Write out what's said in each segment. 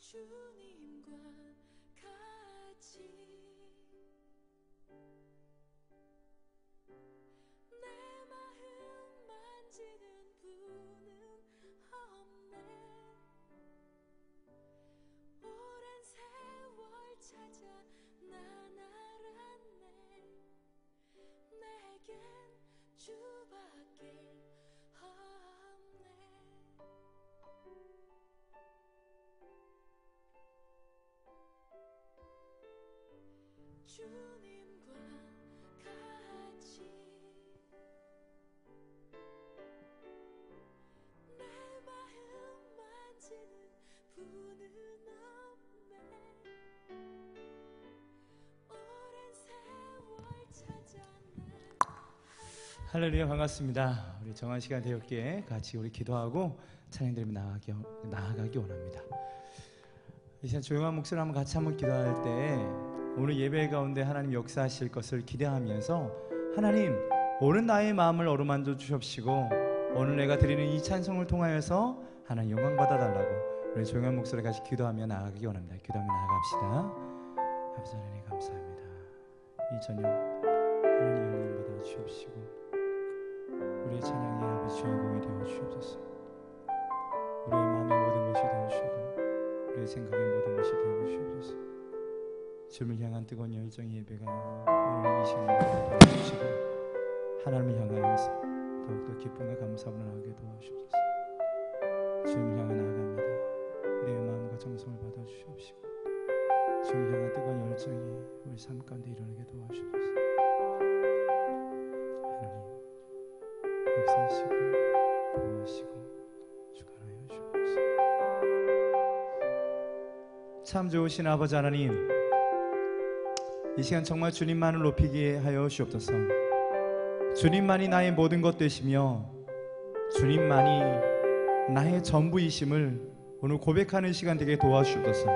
주님과 같이 내 마음 만지는 분은 없네. 오랜 세월 찾아 난 알았네. 내겐 주밖에 없네. 주님과 같이 내 마음 만지는 분은 없네. 오랜 세월 찾아 할렐루야, 반갑습니다. 우리 정한 시간 되었기에 같이 우리 기도하고 찬양드리며 나아가기 원합니다. 이 시간 조용한 목소리로 한번 같이 한번 기도할 때 오늘 예배 가운데 하나님 역사하실 것을 기대하면서 하나님 오늘 나의 마음을 어루만져 주옵시고 오늘 내가 드리는 이 찬송을 통하여서 하나님 영광 받아달라고 우리 조용한 목소리로 같이 기도하며 나아가기 원합니다. 기도하며 나아갑시다. 아버지 하나님 감사합니다. 이 저녁 하나님 영광 받아 주옵시고 우리의 찬양의 아버지 주인공이 되어 주옵소서. 우리의 마음의 모든 것이 되어 주시고 우리의 생각의 모든 것이 되어 주옵소서. 주님을 향한 뜨거운 열정의 예배가 오늘 이 시간에 도와주시고 하나님을 향하여서 더욱더 기쁨과 감사함으로 나가게 도와주옵소서. 주님을 향해 나아갑니다. 우리의 마음과 정성을 받아주시옵시고 주님을 향한 뜨거운 열정이 우리 삶 가운데 일어나게 도와주옵소서. 하나님 역사하시고 도와주시고 주관하여 주옵소서. 참 좋으신 아버지 하나님, 이 시간 정말 주님만을 높이게 하여 주옵소서. 주님만이 나의 모든 것 되시며 주님만이 나의 전부이심을 오늘 고백하는 시간 되게 도와주옵소서.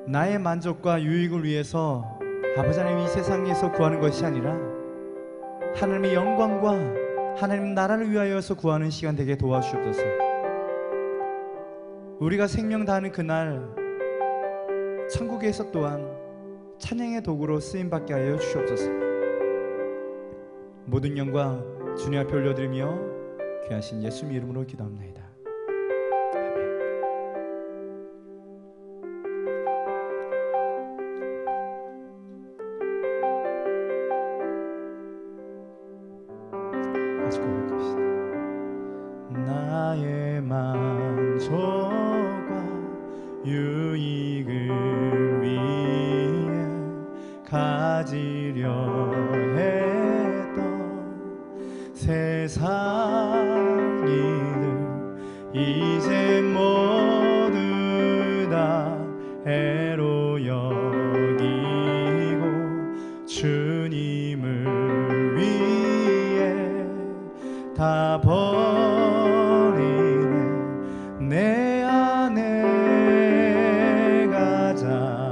나의 만족과 유익을 위해서 아버지 하나님 이 세상에서 구하는 것이 아니라 하나님의 영광과 하나님 나라를 위하여서 구하는 시간 되게 도와주옵소서. 우리가 생명 다하는 그날 천국에서 또한 찬양의 도구로 쓰임받게 하여 주시옵소서. 모든 영광 주님 앞에 올려드리며 귀하신 예수님 이름으로 기도합나이다. 아멘. 같이 고백합시다. 나의 만족과 유익을 위해 가지려 했던 세상 일들 이제 모두 다 해로 여기고 주님을 위해 다 버리네. 내 안에 가장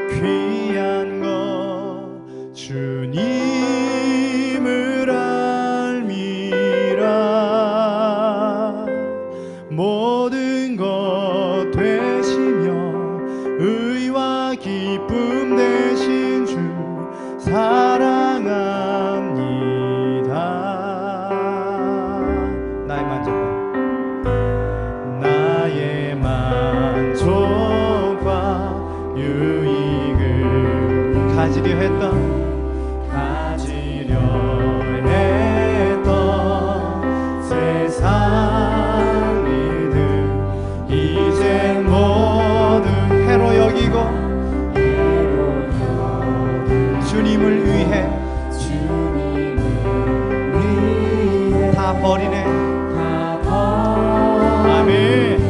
귀한 것 주님을 알미라. 모든 것 되시며 의와 기쁨 되신 주 사랑합니다. 나의 만족과 유익을 가지려 했던 세상 일들 이제 모두 해로 여기고 주님을 위해 다 버리네. 아멘.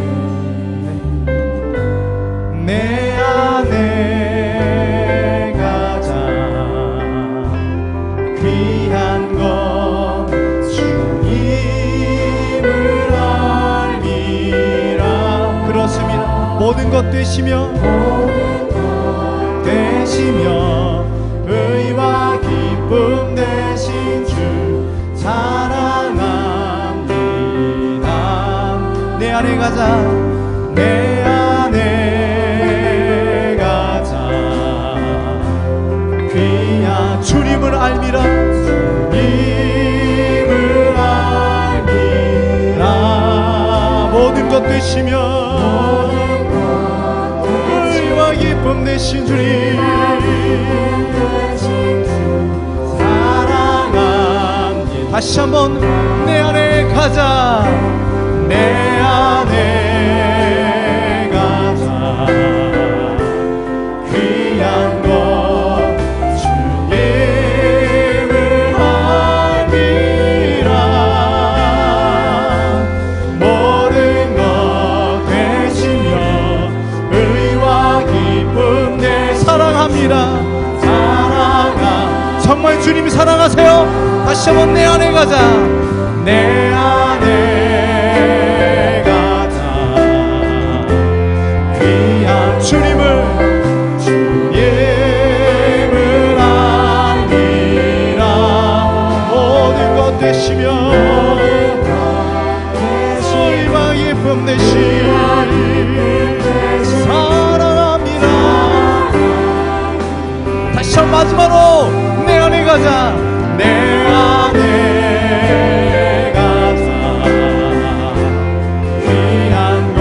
내 안에 가장 귀한 것 주님을 알미라. 그렇습니다. 모든 것 되시며 의와 기쁨 되신 주 사랑합니다. 내 안에 가장 내 안에 가자. 귀한 주님을 알미라. 주님을 알미라. 모든 것 되시며 의와 기쁨 되신 주님 사랑합니다. 다시 한번 내 안에 가자. 내 안에 가자. 귀한 것 주님을 알미라. 모든 것 되시며 의와 기쁨 내 사랑합니다. 정말 주님이 사랑하세요. 다시 한번 내 안에 가자. 내 안에 가자. 귀한 주님을 알미라. 모든 것 되시며 의와 기쁨 되시 사랑합니다. 다시 한 마지막으로 내 안에 가자. 내 안에 가자. 귀한 것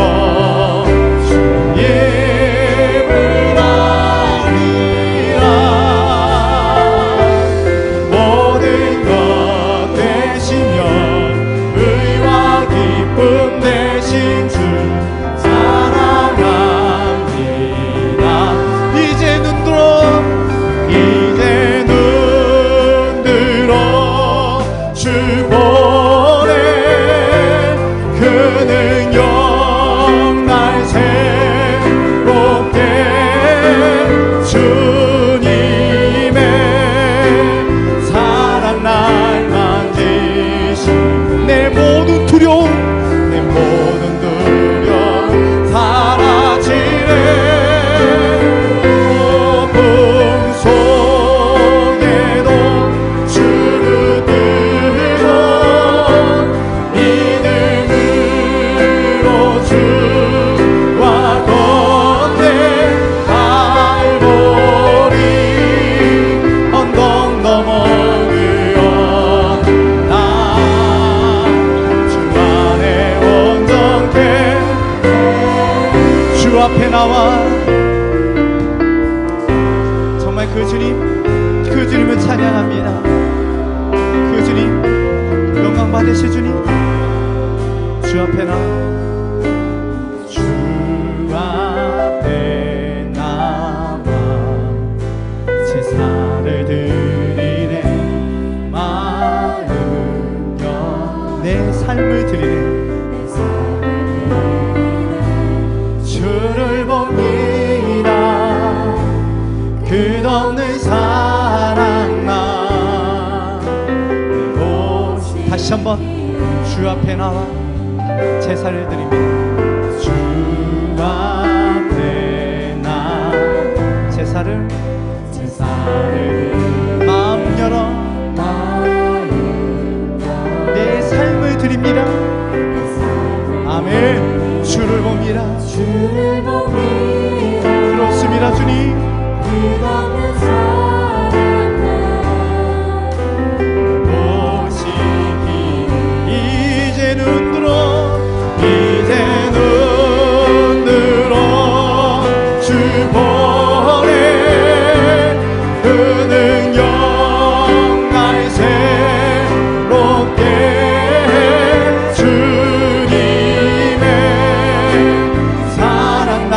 주님을 알미라. 모든 것 되시며 의와 기쁨 되신 주 사랑합니다. 이제 눈 들어 주 보내. 그는 영날 새롭게 주님의 사랑 날 만지시. 내 모든 두려움 내 모든 두려움 사라지네. 폭풍 속에도 주를 앞에 나와 정말 그 주님을 찬양합니다. 그 주님 영광 받으실 주님 주 앞에 나와 주 앞에 나와 제사를 드리네. 마음껏 내 삶을 드리네. 주를 봅니다. 끝없는 사랑만. 다시 한번 주 앞에 나와 제사를 드립니다. 주 앞에 나 제사를 마음 열어 내 삶을 드립니다. 아멘. 주를 봅니다. 그렇습니다 주님. 오시기 이제 눈 들어 주 보내. 그는 영날 새롭게 주님의 사랑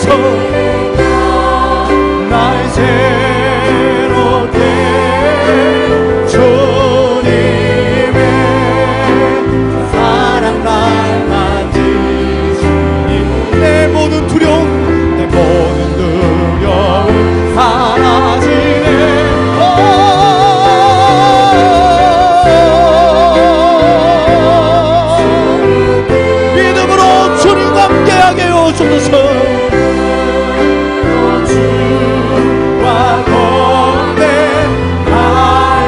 주소서. 날 새롭게 주님의 사랑 날 만지시니 내 모든 두려움 내 모든 두려움 사라지네. 믿음으로 주님과 함께하게 하여 주소서. 주와 걷네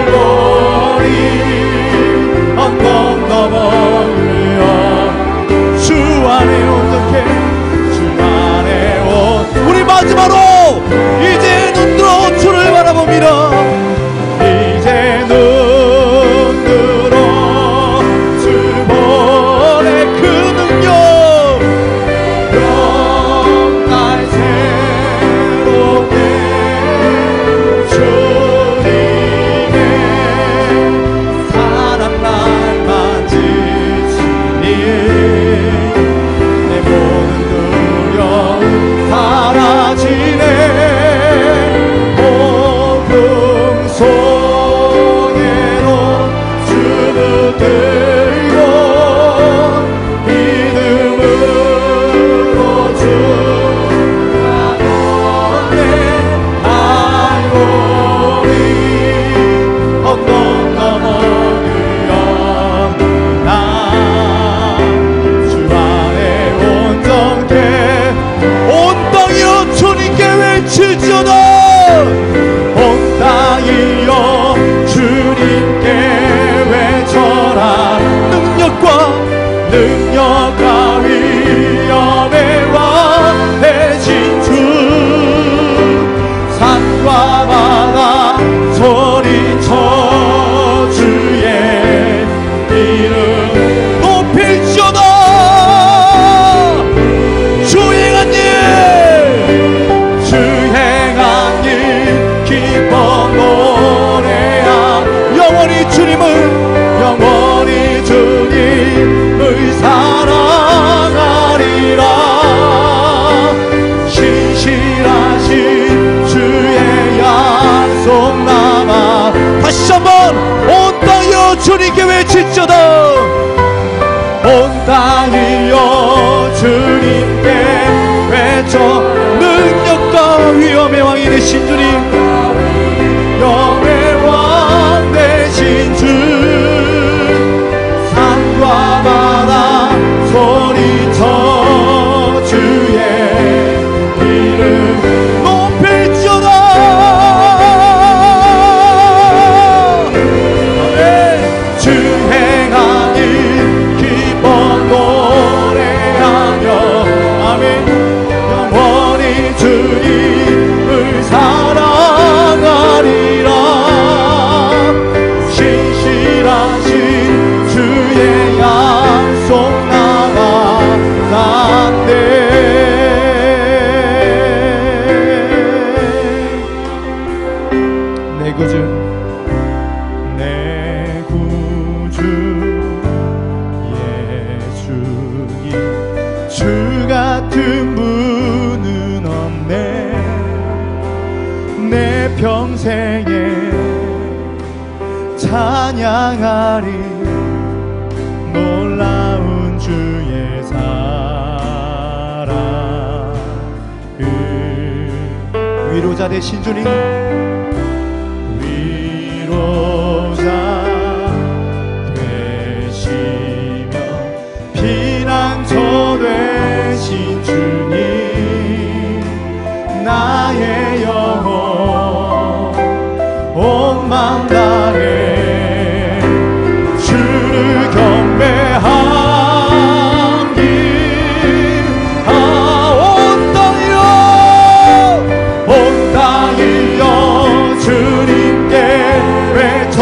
갈보리 언덕 넘어으려 주 안에 온전케 주 안에 온 우리 마지막으로 이제 눈들어 주를 바라봅니다. 이제 눈들어 주 보내 그 능력 날 새롭게 주님의 사랑 날 만지시니 내 모든 두려움 사라지네. 복음 속에로 주를 들고 믿음으로 주가 걷네 갈보리 언덕 넘어으려 나 주 안에 온전케 온 땅이여 주님께 외칠지어다. 온 땅이여 주님께 외쳐라. 능력과 위엄의 왕 대신 주 산과 바다 소리쳐 주의 이름 높일지어다. 주 행한 일 기뻐 노래하 영원히 주님을 사랑하리라. 신실하신 주의 약속 남아 다시 한번 온 땅이여 주님께 외칠지어다. 온 땅이여 주님께 외쳐 능력과 위엄의 왕이 되신 주님 영의 왕 되신 주 산과 바다 소리쳐 주의 이름 높일지어다. 주 행한 일 기뻐 노래하며 아멘 영원히 주님을 사랑하리라. 신실하신 주의 약속 남아 난데 내 구주 예수님 주 같은 분은 없네. 내 평생에 찬양하리 놀라운 주의 사랑 위로자 되신 주님 위로자 되시며 피난처 되신 주님 나의 영혼 온 맘 다해 주를 경배하니 온 땅이여 주님께 외쳐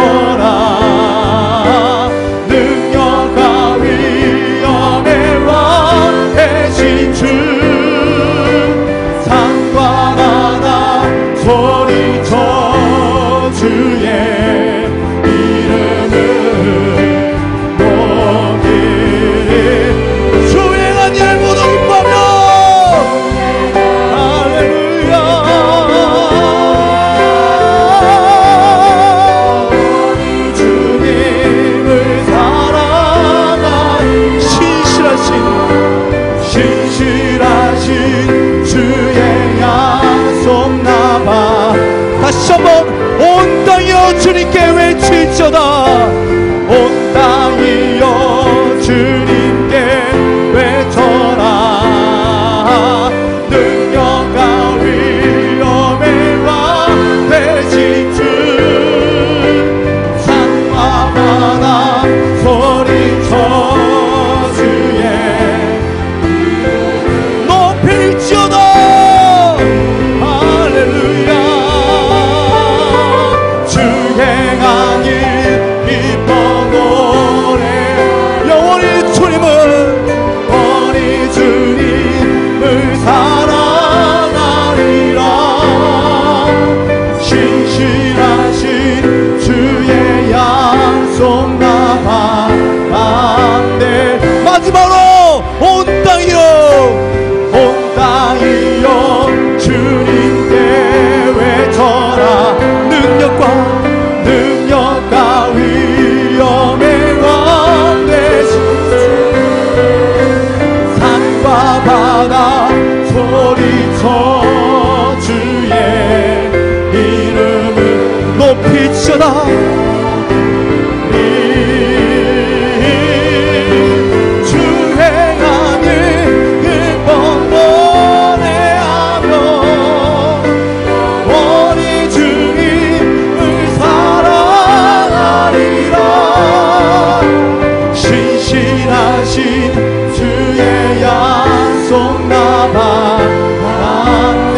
높일지어다. 온 땅이여 주님께 외쳐라. 능력과 위엄의 왕 되신 주, 산과 바다 소리쳐 주의 높일지어다. 할렐루야. 주 행한 일 기뻐 노래. 영원히 주님을 영원히 주님을 사랑하리라. 신실하신 주의 약속 나 받았네. 마지막으로 온 땅이여 온 땅이여 주님께 외쳐라. 능력과 위엄의 왕 되신 산과 바다 소리쳐 주의 이름을 높이시다. 주의 약속 나 받았네.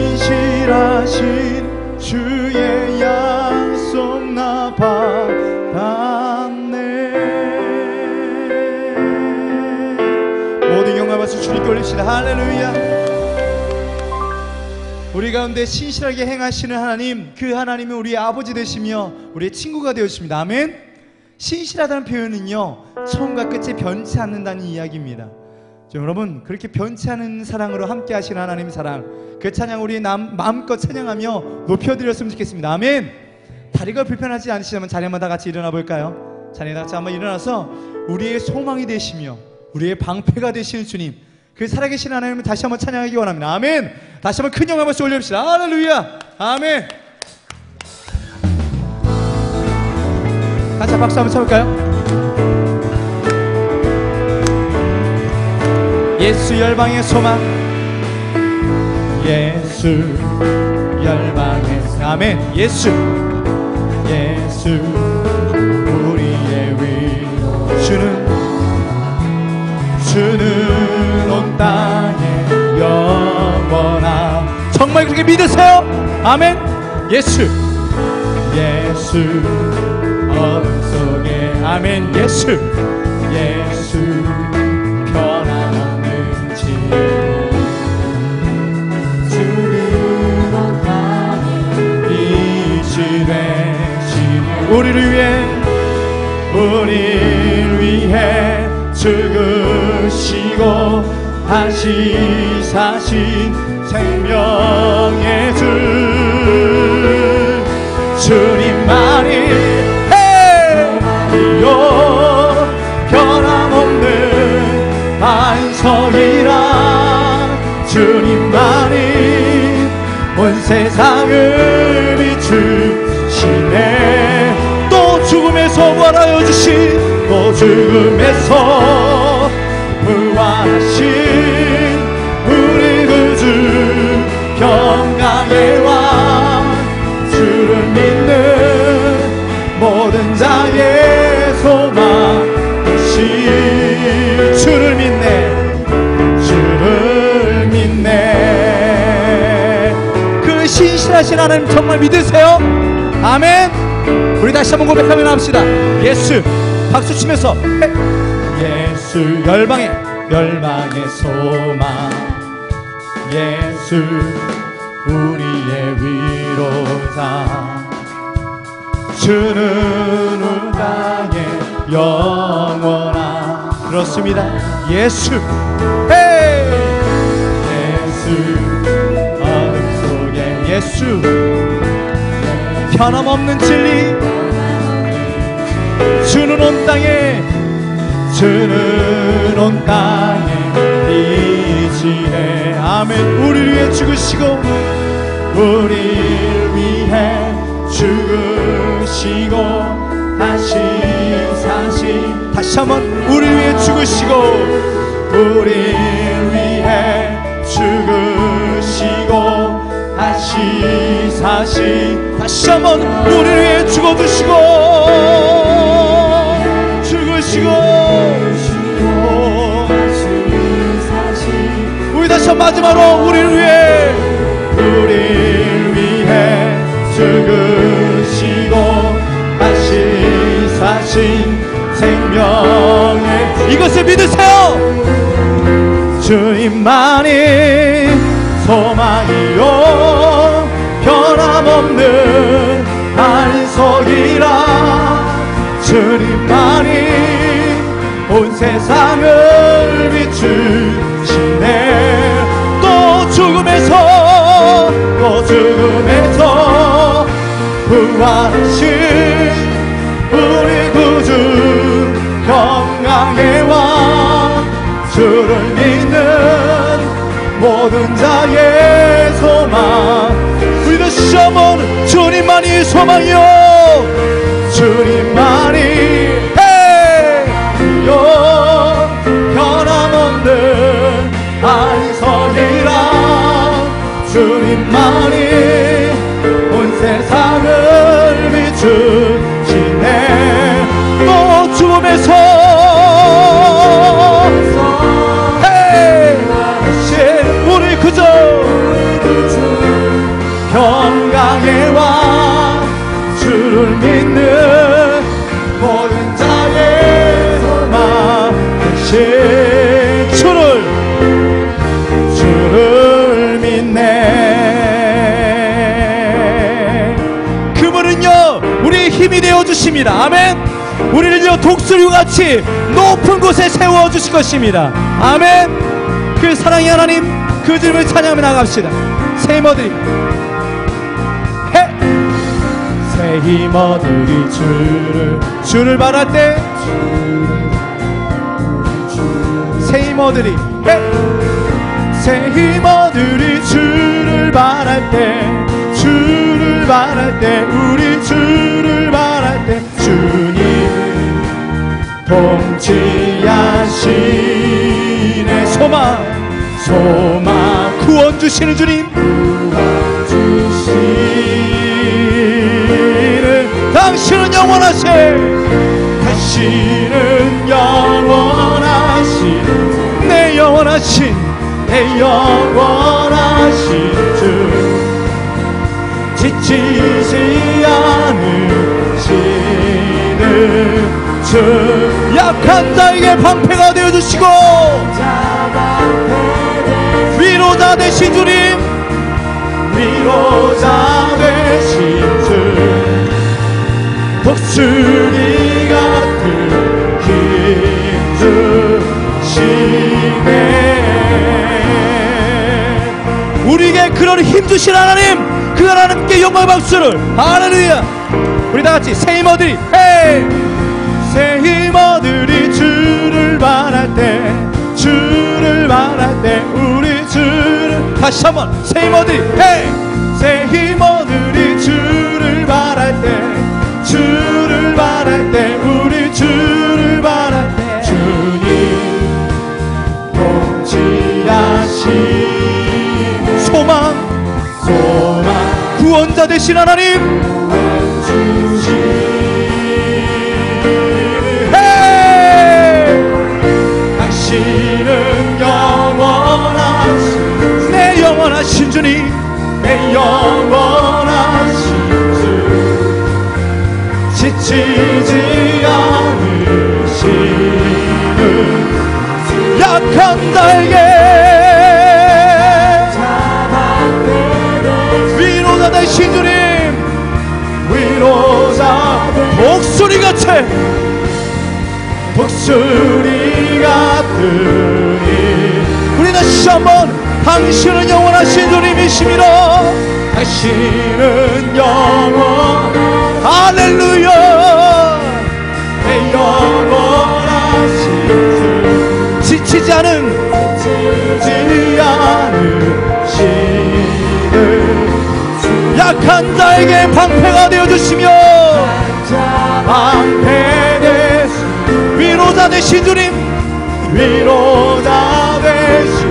신실하신 주의 약속 나 받았네. 모든 영광 박수 주님께 올립시다. 할렐루야. 우리 가운데 신실하게 행하시는 하나님, 그 하나님이 우리의 아버지 되시며 우리의 친구가 되었습니다. 아멘. 신실하다는 표현은요, 처음과 끝이 변치 않는다는 이야기입니다. 여러분, 그렇게 변치 않은 사랑으로 함께 하시는 하나님 사랑, 그 찬양 우리 마음껏 찬양하며 높여드렸으면 좋겠습니다. 아멘. 다리가 불편하지 않으시다면 자리 한번 다 같이 일어나 볼까요? 자리 다 같이 한번 일어나서 우리의 소망이 되시며 우리의 방패가 되시는 주님, 그 살아계신 하나님을 다시 한번 찬양하기 원합니다. 아멘. 다시 한번 큰 영광 박수 올려봅시다. 할렐루야. 아멘. 같이 박수 한번 쳐볼까요? 예수 열방의 소망, 예수 열방의 아멘. 예수 우리의 위로 주는 온 땅에 영원한, 정말 그렇게 믿으세요? 아멘. 예수 어둠 속에 아멘. 예수 변함없는 지 주는 온 땅에 빛이 되신 우리를 위해 죽으시고 다시 사신 생명의 주님만이 해요. 변함없는 반석이라 주님만이 온 세상을 비추시네. 또 죽음에서 부활하여 주신, 또 죽음에서 부활하신 우리 구주 평강의 왕, 주를 믿는 모든 자의 소망 되신 주를 믿네. 그 신실하신 하나님 정말 믿으세요? 아멘. 우리 다시 한번 고백하며 합시다. 예수 박수 치면서 예수 열방의 소망, 예수 우리의 위로자, 주는 온 땅에 영원한, 그렇습니다. 예수 어둠 속에 예수 변함없는 진리 주는 온 땅에 주는 온 땅에 계시네. 아멘. 우리를 위해 죽으시고 우리를 위해 죽으시고 다시 사신. 다시 한번 우리를 위해 죽으시고 우리를 위해 죽으시고 다시 사신. 다시 한번 우리를 위해 죽어주시고 죽으시고 우리 다시 한 마지막으로 우리를 위해 죽으시고 다시 사신 생명의 이것을 믿으세요. 주님만이 소망이요 변함없는 안석이라. 주님만이 온 세상을 비추시네. 또 죽음에서 부활하신 우리 구주 평강의 왕. 주를 믿는 모든 자의 소망. 우리 다시 한번 주님만이 소망이요 주님만이 해요 변함없는 안석이라. 주님만이 온 세상을 비추시네. 또 죽음에서 우리 그저 평강의 왕. 주를 믿는 모든 자의 소망 되신 주를 믿네. 그분은요 우리의 힘이 되어주십니다. 아멘. 우리를요 독수리와 같이 높은 곳에 세워주실 것입니다. 아멘. 그 사랑의 하나님 그 주님을 찬양하며 나갑시다. 새 힘어들이 새 힘어들이 주를 바랄 때 새 힘어들이 새 힘어들이 주를 바랄 때 우리 주를 바랄 때 주님 통치하시네. 소망 구원 주시는 주님 당신은 영원하신 내 영원하신 주. 지치지 않으시는 주. 약한 자에게 방패가 되어주시고 위로자 되신 주님. 위로자 되신 주. 독수리 같은 힘 주시네. 우리에게 그런 힘 주신 하나님, 그 하나님께 영광의 박수를. 할렐루야. 우리 다같이 새 힘어들이 새 힘어들이 주를 바랄 때 우리 주를. 다시 한번 새 힘어들이 새 힘어들이 주를 바랄 때 우리 주를 바랄 때 주님 통치하신 소망 구원자 되신 하나님. 당신은 영원하신 내 영원하신 주님. 내 영원하신 주. 지치지 않으시는 약한 자에게 위로자 되신 주님. 위로자 독수리 같으니 우리 다시 한번 당신은 영원하신 주님이시미라. 당신은 영원. 할렐루야. 영원하신 주 지치지 않으시는 약한 자에게 방패가 되어주시며 방패 되신 위로자 되신 주님 위로자 되신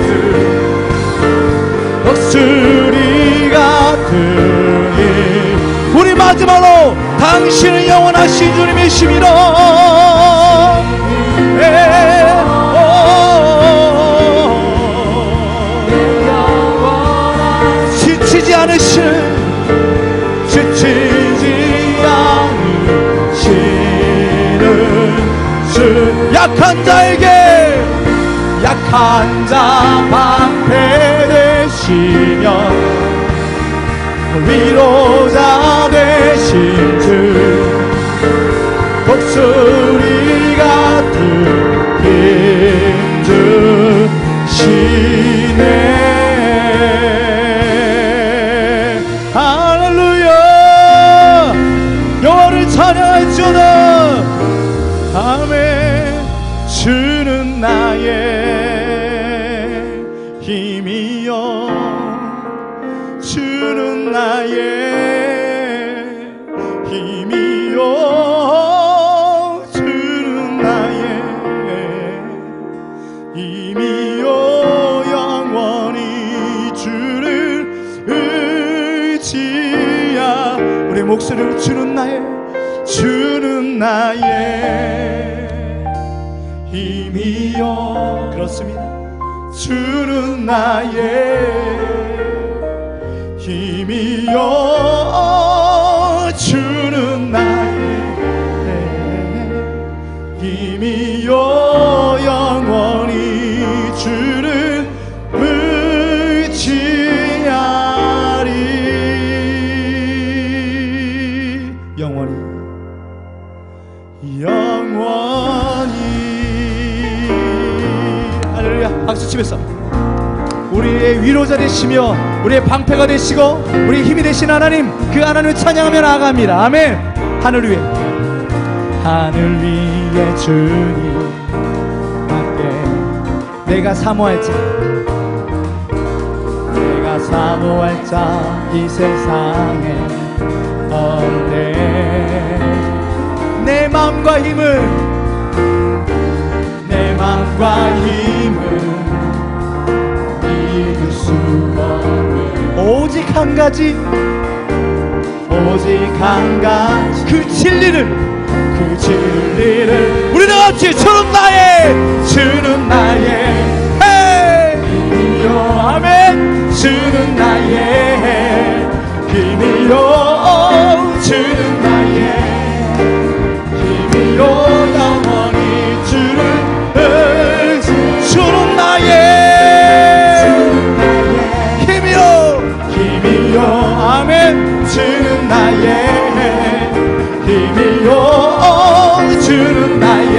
주 목소리가 들리 우리 마지막으로 당신은 영원하신 주님이시미라 지치지 않으시는 주 약한 자에게 약한 자 방패 되시며 위로자 되신 주 목소리가 힘주시네 할렐루야 여호와를 찬양할지어다 아멘 주는 나의 힘이여 주는 나의 힘이여 주는 나의 힘이여 영원히 주를 의지야 우리 목소리를 주는 나의 힘이여 그렇습니다 주는 나의 힘이여 주는 나의 힘이여 영원히 주를 의지하리 영원히 할렐루야 박수 치면서 우리의 위로자 되시며 우리의 방패가 되시고 우리의 힘이 되신 하나님 그 하나님을 찬양하며 나아갑니다 아멘 하늘 위에 주님 밖에 내가 사모할 자 이 세상에 없네 내 마음과 힘을 믿을 수 없네 오직 한 가지 그 진리를 우리 다같이 주는 나의 힘이여 아멘 주는 나의 힘이여 주는 나의 힘이여 영원히 주를 주는 나의 힘이여 아멘 주는 나의 힘이여 주는 나의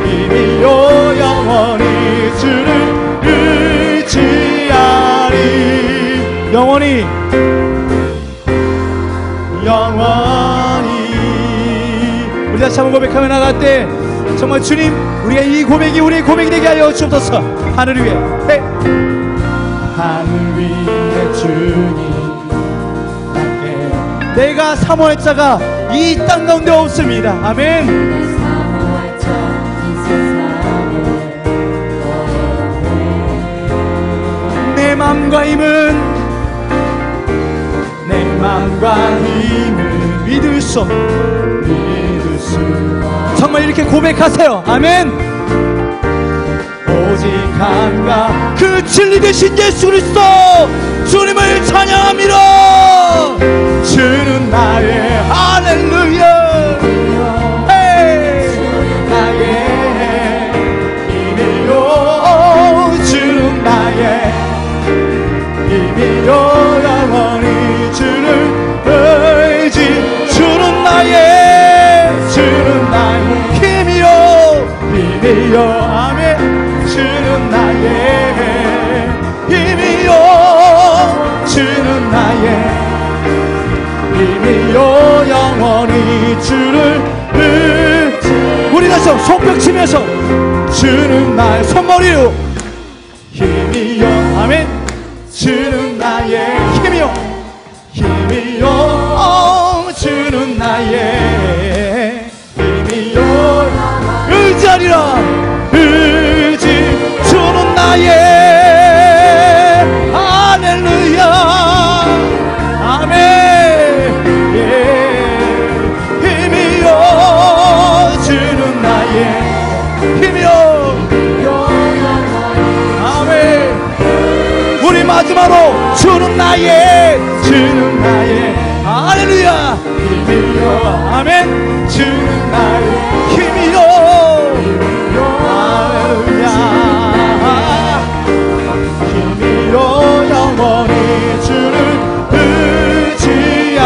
힘이여 영원히 주를 의지하리 영원히 우리 다시 한번 고백하며 나갈 때 정말 주님 우리가 이 고백이 우리의 고백이 되게 하여 주옵소서 하늘 위에 주님 내가 사모할 자가 이 땅 가운데 없습니다 아멘 내 맘과 힘을 믿을 수 정말 이렇게 고백하세요 아멘 오직 한가 그 진리 되신 예수 그리스도 주님을 찬양합니다 주는 나의 할렐루야 나의 힘이요 주는 나의 힘이요 영원히 주를 의지 주는 나의 힘이요 아멘 주는 나의 힘이요 주는 나의 힘이요 영원히 주를 우리 다시 손뼉 치면서 주는 나의 손머리로 힘이여 아멘 주는 나의 힘이여 힘이여 주는 나의 힘이여 의지하리라 의지 주는 나의 할렐루야 아멘 예. 힘이여 주는 나의 힘이여 아멘 우리 마지막으로 주는 나의 할렐루야 힘이여 아멘 주는 나의 힘이여 할렐루야 힘이여 영원히 주는 의지하리라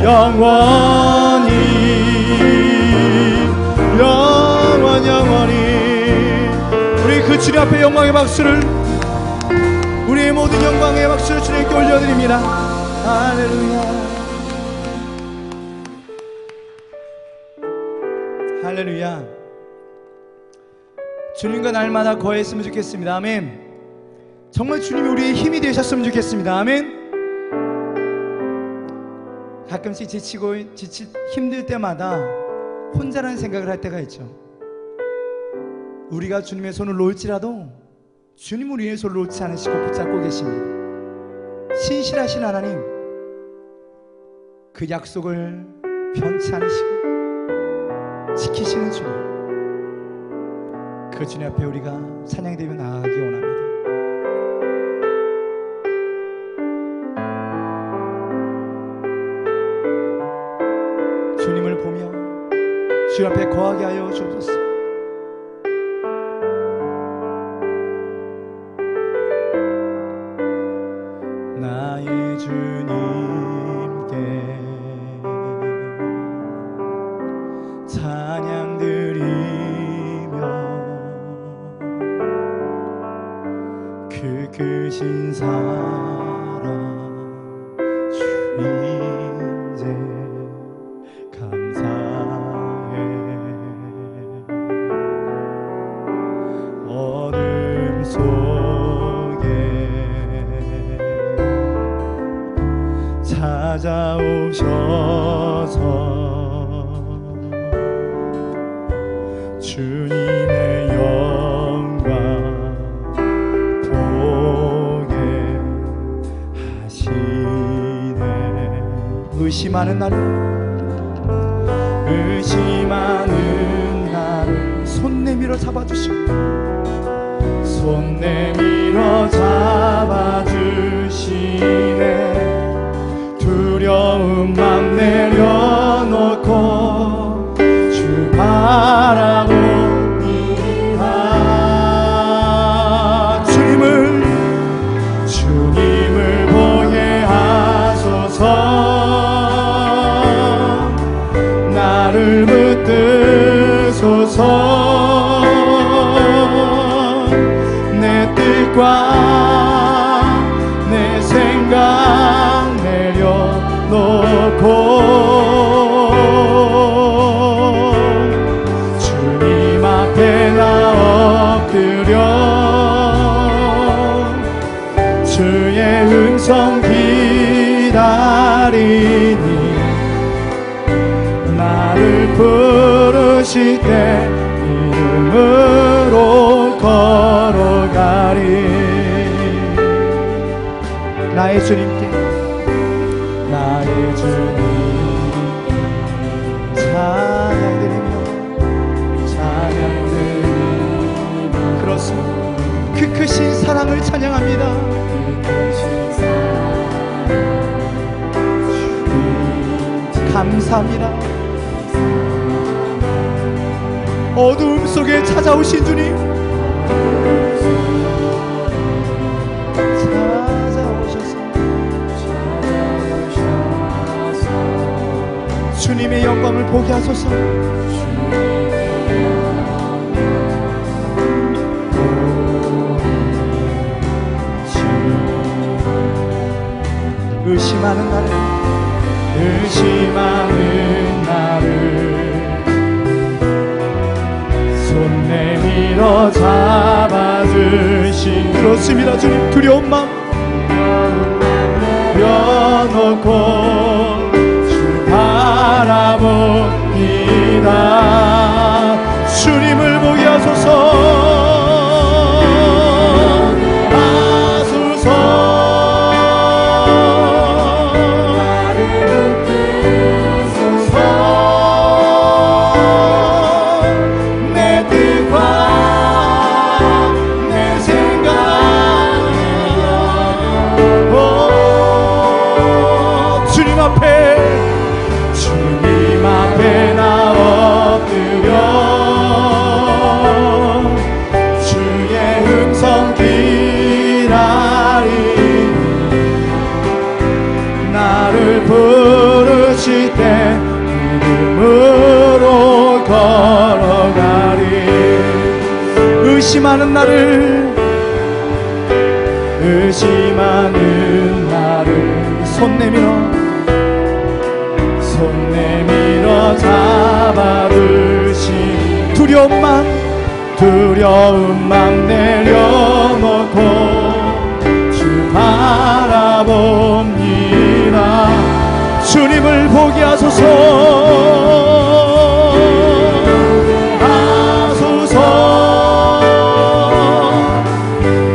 영원히 우리 그 주님 앞에 영광의 박수를 우리의 모든 영광의 박수를 주님께 올려드립니다. 할렐루야 할렐루야 주님과 날마다 거했으면 좋겠습니다. 아멘 정말 주님이 우리의 힘이 되셨으면 좋겠습니다. 아멘 가끔씩 지치고 힘들 때마다 혼자라는 생각을 할 때가 있죠. 우리가 주님의 손을 놓을지라도 주님은 우리의 손을 놓지 않으시고 붙잡고 계십니다. 신실하신 하나님 그 약속을 변치 않으시고 지키시는 주님 그 주님 앞에 우리가 찬양되며 나아가기 원합니다. 주님을 보며 주 앞에 거하게 하여 주옵소서. 나의 주님께 찬양 드리며 그 크신 사랑 주 인제 감사해. 어둠 속에 찾아오셔서 주님의 영광 보게 하시네. 의심하는 나를 손 내밀어 잡아주시고 손 내밀어 잡아주시네. 두려운 맘 내려놓고 주 바라봅니다. 주님을 보게 하소서. 나를 붙드소서. 내 뜻과 내 생각 내려놓고 주님 앞에 나 엎드려 주의 음성 기다리니 나를 부르실 때 이름으로 걸어가리. 나의 주님께 찬양드리며 그렇습니다. 그 크신 사랑을 찬양합니다. 감사합니다. 어두움 속에 찾아오신 주님, 찾아오셔서 주님의 영광을 보게 하소서. 의심하는 나를 의심하는 나를 손 내밀어 잡아주신 그렇습니다. 주님 두려운 마음 내려놓고 주 바라봅니다. 주님을 보게 하소서. 주님 앞에 나 엎드려 주의 음성 기다리 나를 부르실 때 믿음으로 걸어가리. 의심하는 나를 의심하는 나를 손 내밀어 잡아주신 두려움만 내려놓고 주 바라봅니다. 주님을 보게 하소서.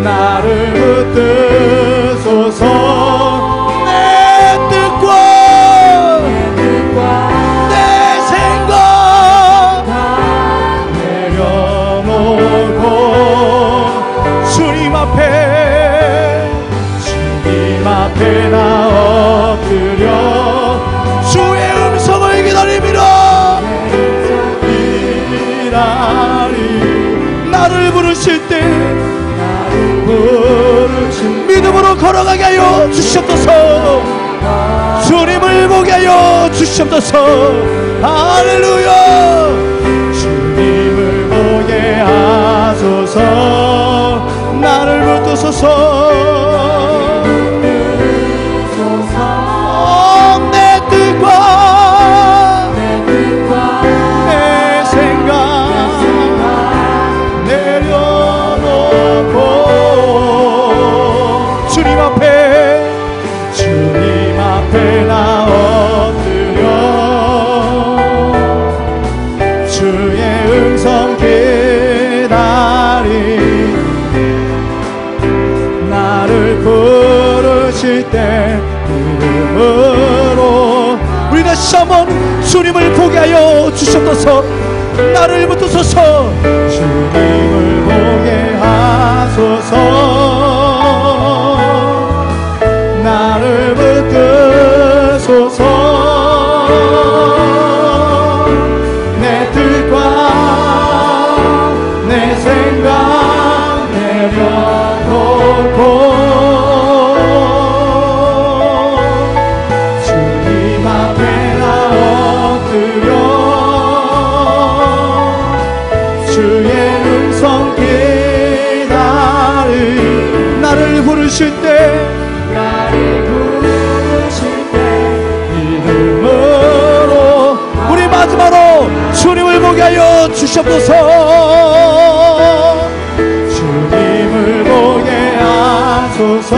나를 붙드소서. 앞에 나 엎드려 주의 음성을 기다립니다. 나를 부르실 때 믿음으로 걸어가게 하여 주시옵소서. 주님을 보게 하여 주시옵소서. 할렐루야. 주님을 보게 하소서. 나를 붙드소서. 주님 앞에 나 엎드려 주의 음성 기다리 나를 부르실 때 믿음으로 우리 다시 한번 주님을 보게 하여 주셨소서. 나를 붙드소서. 주님을 보게 하소서. 나를 붙드소서. 내 뜻과 내 생각 내려놓고 주님 앞에 나 엎드려 주의 음성 기다리 나를 부르실 때 믿음으로 우리 마지막으로 주님을 보게 하여 주시옵소서. 주님을 보게 하소서.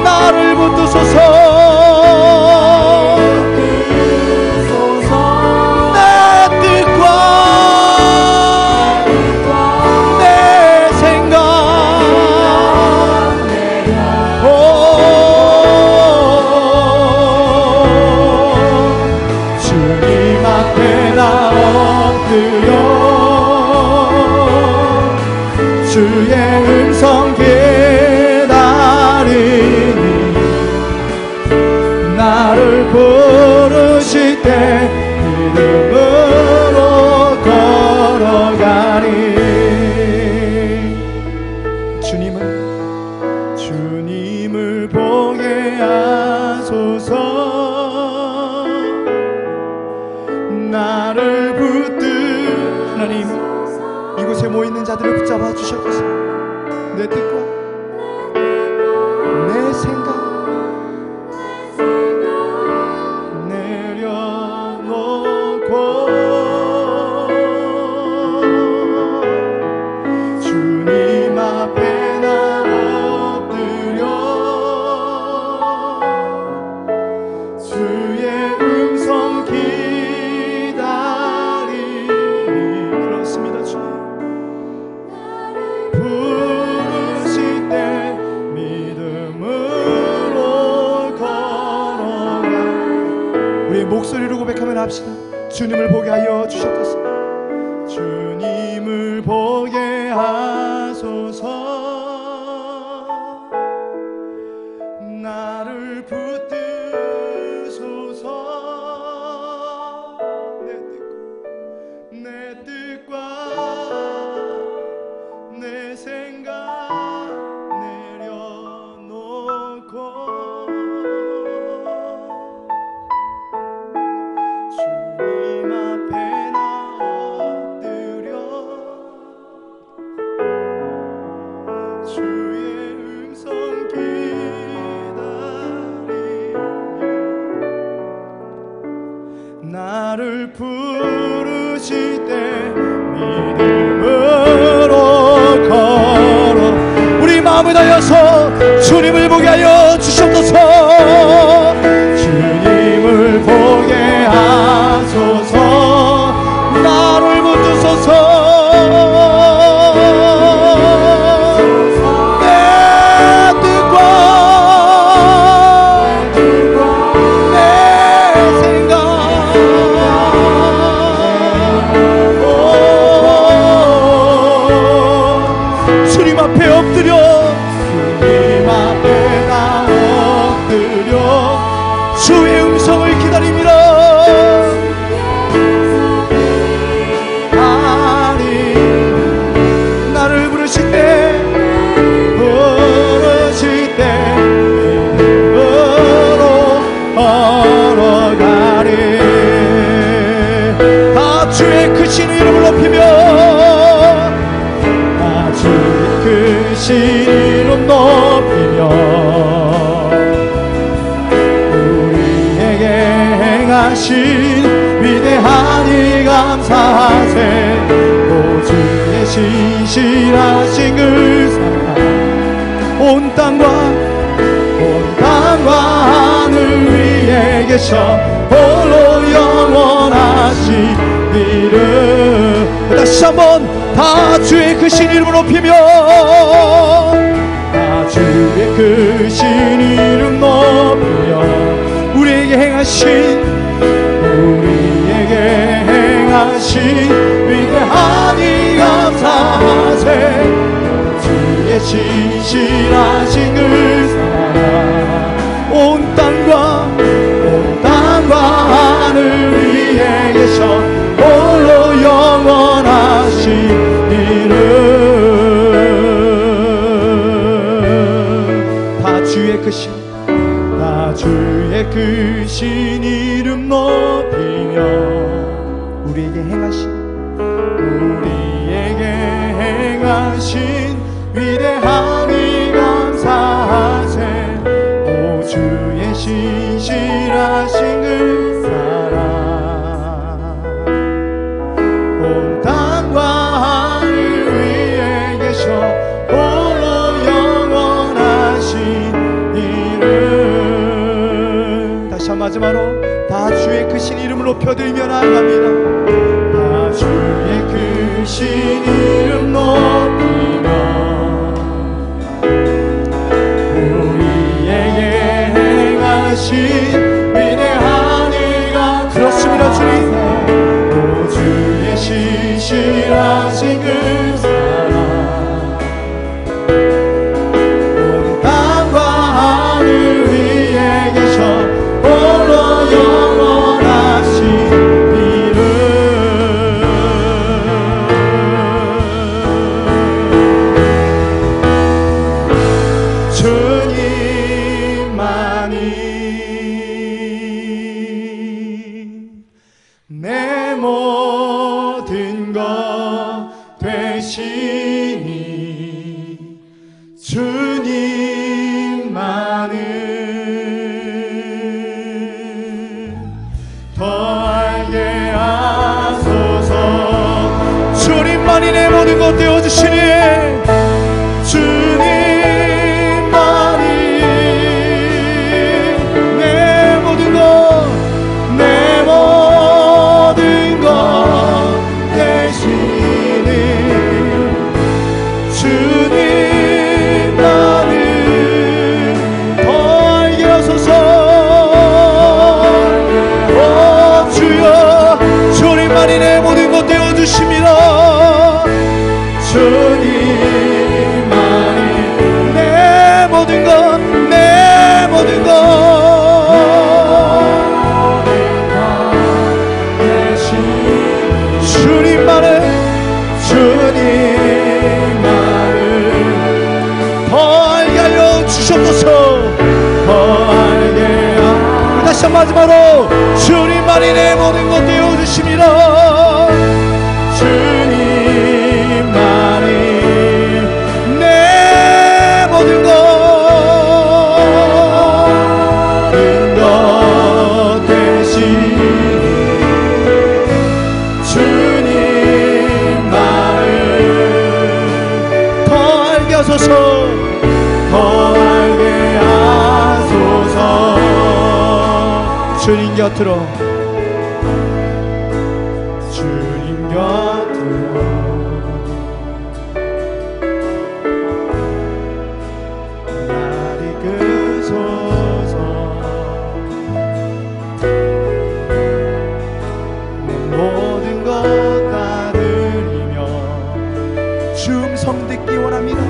나를 붙드소서. 주의 음성 기다리니 나를 부르실 때 믿음으로 걸어가리. 주님을 보게 하소서. 나를 붙들 하나님 이곳에 모여있는 자들을 붙잡아 주셨소서. 내 뜻과 내 생각 합시다. 주님을 보게 하여 주셨소서. 주님을 보게 하소서. 나를 붙드소서. 내 뜻과 내 생각 내려놓고 주님 앞에 나 엎드려 주의 음성 기다리며 나를 부르실 때 믿음으로 걸어 우리 마음을 다해서 주님을 보게 하여 주셨소서. 주님을 보게 하소서. 나를 붙드소서. 내 뜻과 내 생각 주님 앞에 엎드려 주님 앞에 나 엎드려 주의 음성을 기다립니다. 아니 나를 부르실 때 믿음으로 걸어가리. 다 주의 크신 이름을 높이며 크신 이름 높이며 우리에게 행하신 위대하니 감사하세. 오 주의 신실하신 그 사랑 온 땅과 하늘 위에 계셔 홀로 영원하신 이름. 다시 한번 다 주의 크신 이름을 높이며 다 주의 크신 이름 높이며 우리에게 행하신 위대하니 감사하세. 주의 신실하신 그 사랑 온 땅과 하늘 위에 계셔 홀로 영원하신 이름. 다 주의 크신 이름 높이며 우리에게 행하신 위대하니 감사하세. 오 주의 신실하신 그 사랑 온 땅과 하늘 위에 계셔 홀로 영원하신 이름. 다시 한 마지막으로 다 주의 크신 이름을 높여드리며 나아갑니다. 다 주의 크신 이름 높이며 우리에게 행하신 위대하니 감사하세. 그렇습니다 주님. 오 주의 신실하신 그 사랑 온 땅과 하늘 위에 계셔 홀로 영원하신 이름. 주님만이 내 모든 것 되시니 주님만은 더 알게 하소서. 주님만이 내 모든 것 되어주시니 주님만이 내 모든 것 되시니 주님만은 더 알게 하소서. 오 주여 주시옵소서. 더 알게 하소서. 다시 한번 마지막으로 주님만이 내 모든 것 되어주심이라. 주님만이 내 모든 것 되시니 주님만을 더 알게 하소서. 더 알게 하소서. 주님 곁으로 주님 곁으로 날 이끄소서. 내 모든 것 다 드리며 주 음성 듣기 원합니다.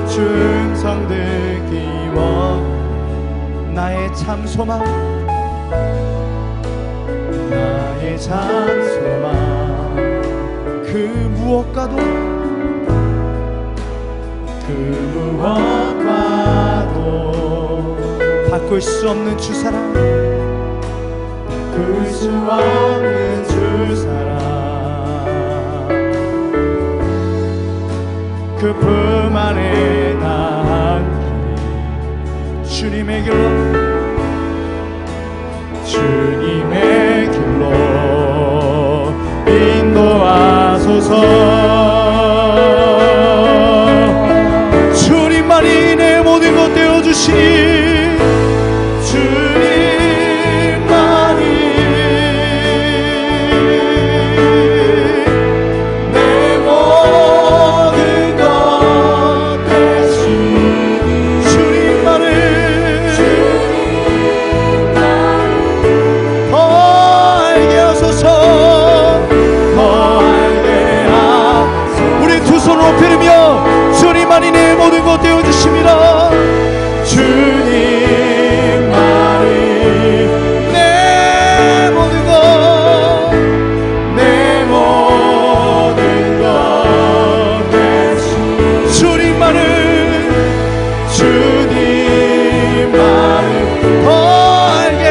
주 음성 듣기 원 나의 참 소망 나의 참 소망 그 무엇과도 바꿀 수 없는 주 사랑 바꿀 수 없는 주 사랑 그 품 안에 담긴 주님의 길로 주님의 길로 인도하소서. 주님만이 내 모든 것 되어주시니 주님만이 내 모든 것 되어주심이라. 주님만이 내 모든 것 내 모든 것 되시 주님만을 더 알게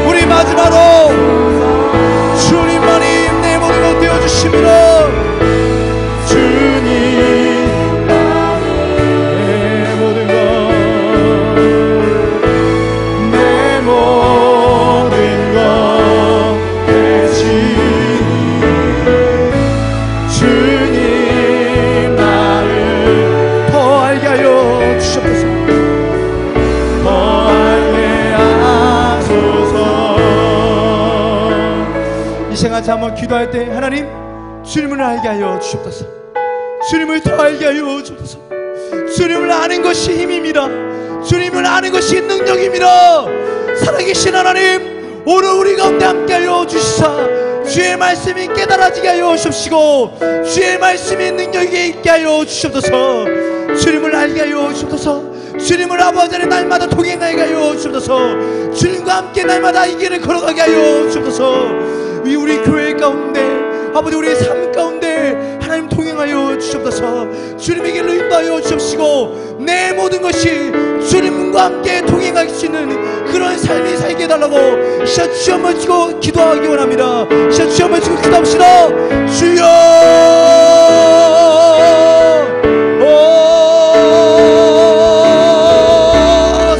우리 마지막으로 주님만이 내 모든 것 되어주심이라. 같이 한번 기도할 때 하나님 주님을 알게 하여 주옵소서. 주님을 더 알게 하여 주옵소서. 주님을 아는 것이 힘입니다. 주님을 아는 것이 능력입니다. 살아계신 하나님 오늘 우리 가운데 함께 하여 주시사 주의 말씀이 깨달아지게 하여 주옵시고 주의 말씀이 능력이 있게 하여 주옵소서. 주님을 알게 하여 주옵소서. 주님을 아버지 안에 날마다 동행하게 하여 주옵소서. 주님과 함께 날마다 이 길을 걸어가게 하여 주옵소서. 우리 교회 가운데 아버지 우리의 삶 가운데 하나님 동행하여 주옵소서. 주님의 길로 인도하여 주옵시고 내 모든 것이 주님과 함께 동행할 수 있는 그런 삶이 살게 해달라고 시작 주 한번 치고 기도하기 원합니다. 시작 주 한번 치고 기도합시다. 주여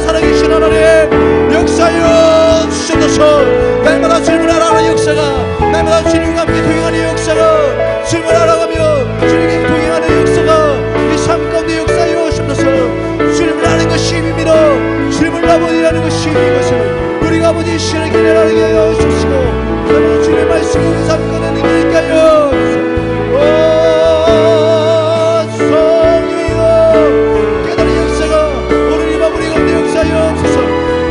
살아계신 하나님 역사여 주옵소서. 날마다 주님을 알아가는 역사가 날마다 주님과 함께 동행하는 역사가 주님을 알아가며 주님과 동행하는 역사가 이 삶 가운데 역사여 주옵소서. 주님을 아는 것이 힘입니다. 주님을 아버지라는 것이 힘인 것을 우리가 아버지 시간을 기다리게 하여 주시고 주님의 말씀을 우리 삶 가운데 능력있게 하여 성령이여 깨달은 역사가 오늘 이 밤 우리 가운데 역사여 주옵소서.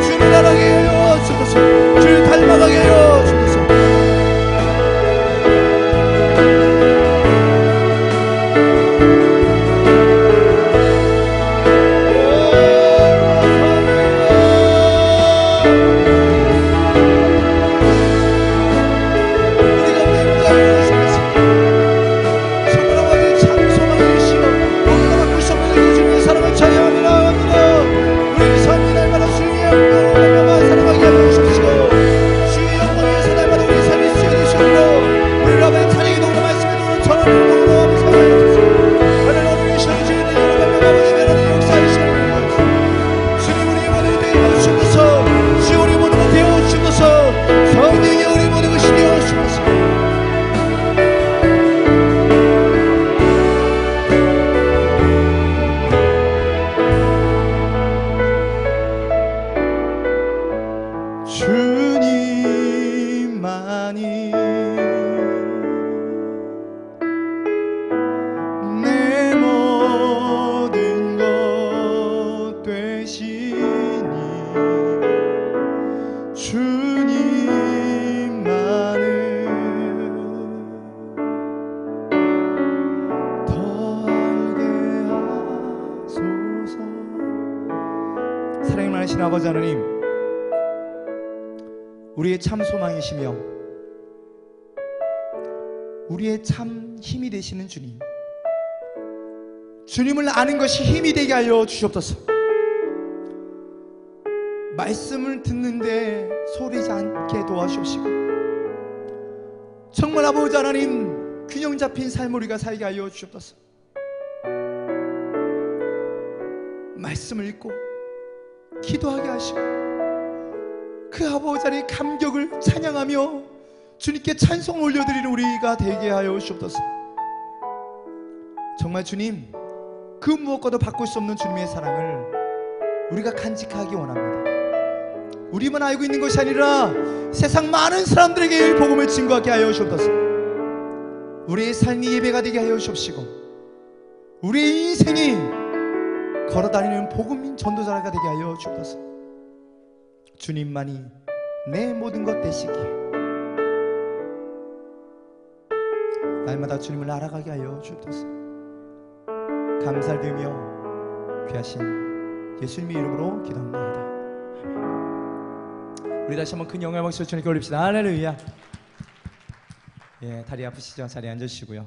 주님을 알아가게 하여 주옵소서. 주를 닮아가게 하여 주옵소서. 살아계신 아버지 하나님, 우리의 참 소망이시며 우리의 참 힘이 되시는 주님, 주님을 아는 것이 힘이 되게 하여 주시옵소서. 말씀을 듣는데 소리지 않게 도와주시고, 정말 아버지 하나님, 균형 잡힌 삶을 우리가 살게 하여 주시옵소서. 말씀을 읽고 기도하게 하시고, 그 아버지 하나님의 감격을 찬양하며 주님께 찬송을 올려드리는 우리가 되게 하여 주옵소서. 정말 주님, 그 무엇과도 바꿀 수 없는 주님의 사랑을 우리가 간직하기 원합니다. 우리만 알고 있는 것이 아니라 세상 많은 사람들에게 복음을 증거하게 하여 주옵소서. 우리의 삶이 예배가 되게 하여 주옵시고, 우리의 인생이 걸어다니는 복음 전도자가 되게 하여 주옵소서. 주님만이 내 모든 것 되시기에 날마다 주님을 알아가게 하여 주옵소서. 감사를 드리며 귀하신 예수님의 이름으로 기도합니다. 아멘. 우리 다시 한번 큰 영광의 박수로 주님께 올립시다. 할렐루야. 예, 다리 아프시죠? 자리에 앉으시고요.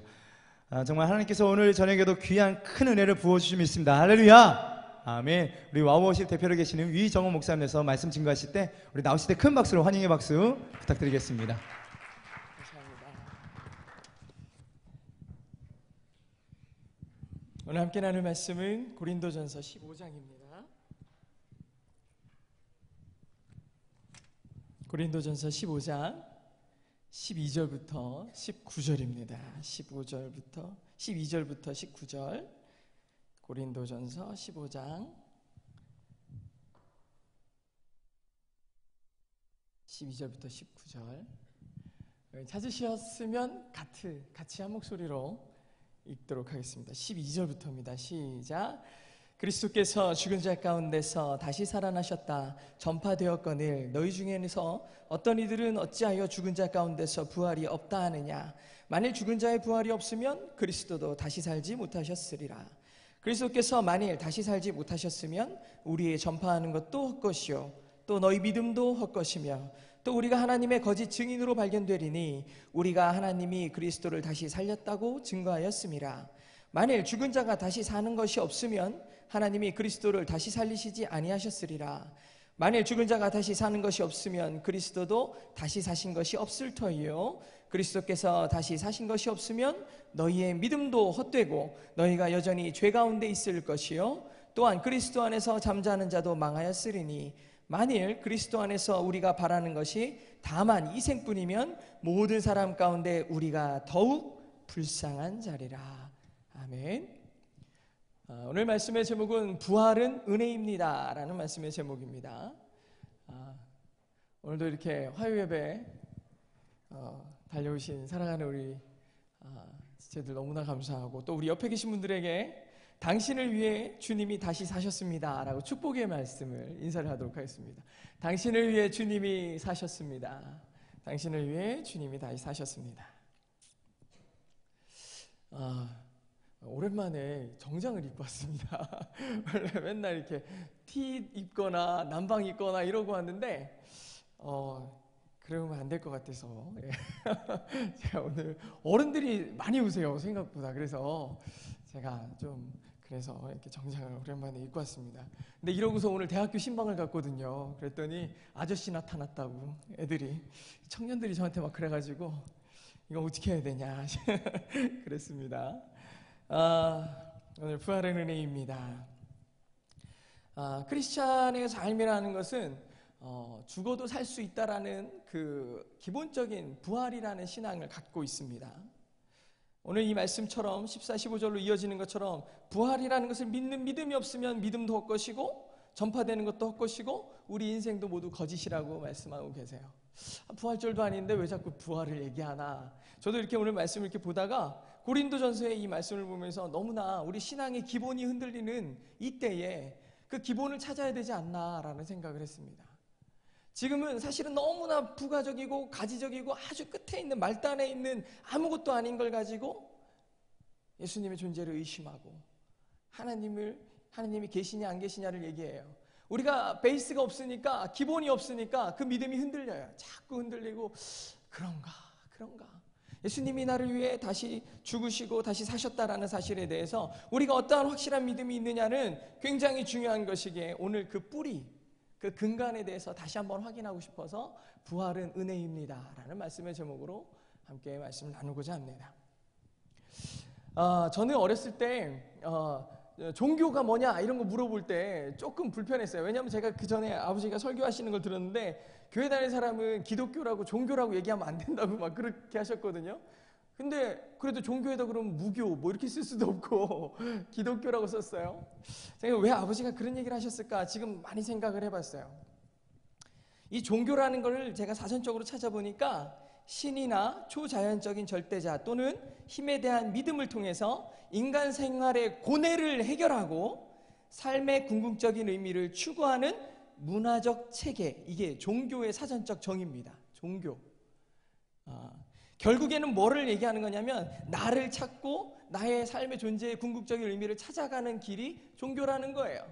정말 하나님께서 오늘 저녁에도 귀한 큰 은혜를 부어주심이 있습니다. 할렐루야. 아멘. 우리 와우워십 대표로 계시는 위정호 목사님께서 말씀 증거하실 때 우리 나오실 때 큰 박수로 환영의 박수 부탁드리겠습니다. 오늘 함께 나눌 말씀은 고린도전서 15장입니다. 고린도전서 15장 12절부터 19절입니다. 12절부터 19절. 고린도전서 15장 12절부터 19절. 찾으셨으면 같이 한 목소리로 읽도록 하겠습니다. 12절부터입니다. 시작. 그리스도께서 죽은 자 가운데서 다시 살아나셨다 전파되었거늘 너희 중에서 어떤 이들은 어찌하여 죽은 자 가운데서 부활이 없다 하느냐. 만일 죽은 자의 부활이 없으면 그리스도도 다시 살지 못하셨으리라. 그리스도께서 만일 다시 살지 못하셨으면 우리의 전파하는 것도 헛것이요 또 너희 믿음도 헛것이며 또 우리가 하나님의 거짓 증인으로 발견되리니 우리가 하나님이 그리스도를 다시 살렸다고 증거하였음이라. 만일 죽은 자가 다시 사는 것이 없으면 하나님이 그리스도를 다시 살리시지 아니하셨으리라. 만일 죽은 자가 다시 사는 것이 없으면 그리스도도 다시 사신 것이 없을 터이요 그리스도께서 다시 사신 것이 없으면 너희의 믿음도 헛되고 너희가 여전히 죄 가운데 있을 것이요 또한 그리스도 안에서 잠자는 자도 망하였으리니 만일 그리스도 안에서 우리가 바라는 것이 다만 이 생뿐이면 모든 사람 가운데 우리가 더욱 불쌍한 자리라. 아멘. 오늘 말씀의 제목은 부활은 은혜입니다 라는 말씀의 제목입니다. 오늘도 이렇게 화요예배 달려오신 사랑하는 우리 지체들 너무나 감사하고, 또 우리 옆에 계신 분들에게 당신을 위해 주님이 다시 사셨습니다 라고 축복의 말씀을 인사를 하도록 하겠습니다. 당신을 위해 주님이 사셨습니다. 당신을 위해 주님이 다시 사셨습니다. 오랜만에 정장을 입고 왔습니다. 원래 맨날 이렇게 티 입거나 남방 입거나 이러고 왔는데 그러면 안 될 것 같아서 제가 오늘 어른들이 많이 오세요 생각보다. 그래서 제가 좀 이렇게 정장을 오랜만에 입고 왔습니다. 근데 이러고서 오늘 대학교 신방을 갔거든요. 그랬더니 아저씨 나타났다고 애들이, 청년들이 저한테 막 그래가지고 이거 어떻게 해야 되냐 그랬습니다. 오늘 부활의 은혜입니다. 크리스찬의 삶이라는 것은 죽어도 살 수 있다라는 그 기본적인 부활이라는 신앙을 갖고 있습니다. 오늘 이 말씀처럼 14, 15절로 이어지는 것처럼 부활이라는 것을 믿는 믿음이 없으면 믿음도 헛것이고 전파되는 것도 헛것이고 우리 인생도 모두 거짓이라고 말씀하고 계세요. 부활절도 아닌데 왜 자꾸 부활을 얘기하나. 저도 이렇게 오늘 말씀을 이렇게 보다가 고린도전서의 이 말씀을 보면서 너무나 우리 신앙의 기본이 흔들리는 이때에 그 기본을 찾아야 되지 않나라는 생각을 했습니다. 지금은 사실은 너무나 부가적이고 가지적이고 아주 끝에 있는 말단에 있는 아무것도 아닌 걸 가지고 예수님의 존재를 의심하고 하나님이 계시냐 안 계시냐를 얘기해요. 우리가 베이스가 없으니까, 기본이 없으니까 그 믿음이 흔들려요. 자꾸 흔들리고, 그런가. 예수님이 나를 위해 다시 죽으시고 다시 사셨다라는 사실에 대해서 우리가 어떠한 확실한 믿음이 있느냐는 굉장히 중요한 것이기에 오늘 그 뿌리, 그 근간에 대해서 다시 한번 확인하고 싶어서 부활은 은혜입니다 라는 말씀의 제목으로 함께 말씀을 나누고자 합니다. 저는 어렸을 때 종교가 뭐냐 이런 거 물어볼 때 조금 불편했어요. 왜냐하면 제가 그 전에 아버지가 설교하시는 걸 들었는데 교회 다니는 사람은 기독교라고 종교라고 얘기하면 안 된다고 막 그렇게 하셨거든요. 근데 그래도 종교에다 그러면 무교 뭐 이렇게 쓸 수도 없고 기독교라고 썼어요. 제가 왜 아버지가 그런 얘기를 하셨을까 지금 많이 생각을 해봤어요. 이 종교라는 걸 제가 사전적으로 찾아보니까 신이나 초자연적인 절대자 또는 힘에 대한 믿음을 통해서 인간 생활의 고뇌를 해결하고 삶의 궁극적인 의미를 추구하는 문화적 체계, 이게 종교의 사전적 정의입니다. 종교. 결국에는 뭐를 얘기하는 거냐면 나를 찾고 나의 삶의 존재의 궁극적인 의미를 찾아가는 길이 종교라는 거예요.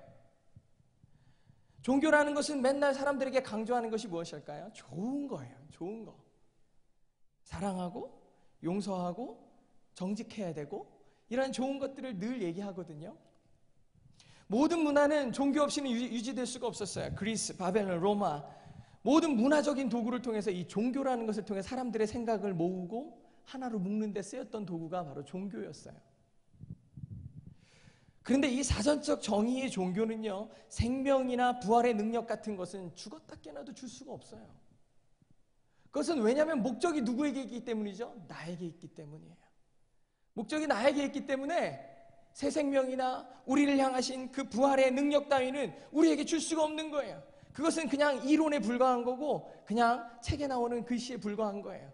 종교라는 것은 맨날 사람들에게 강조하는 것이 무엇일까요? 좋은 거예요. 좋은 거. 사랑하고 용서하고 정직해야 되고 이런 좋은 것들을 늘 얘기하거든요. 모든 문화는 종교 없이는 유지될 수가 없었어요. 그리스, 바벨론, 로마 모든 문화적인 도구를 통해서 이 종교라는 것을 통해 사람들의 생각을 모으고 하나로 묶는 데 쓰였던 도구가 바로 종교였어요. 그런데 이 사전적 정의의 종교는요, 생명이나 부활의 능력 같은 것은 죽었다 깨나도 줄 수가 없어요. 그것은 왜냐하면 목적이 누구에게 있기 때문이죠? 나에게 있기 때문이에요. 목적이 나에게 있기 때문에 새 생명이나 우리를 향하신 그 부활의 능력 따위는 우리에게 줄 수가 없는 거예요. 그것은 그냥 이론에 불과한 거고 그냥 책에 나오는 글씨에 불과한 거예요.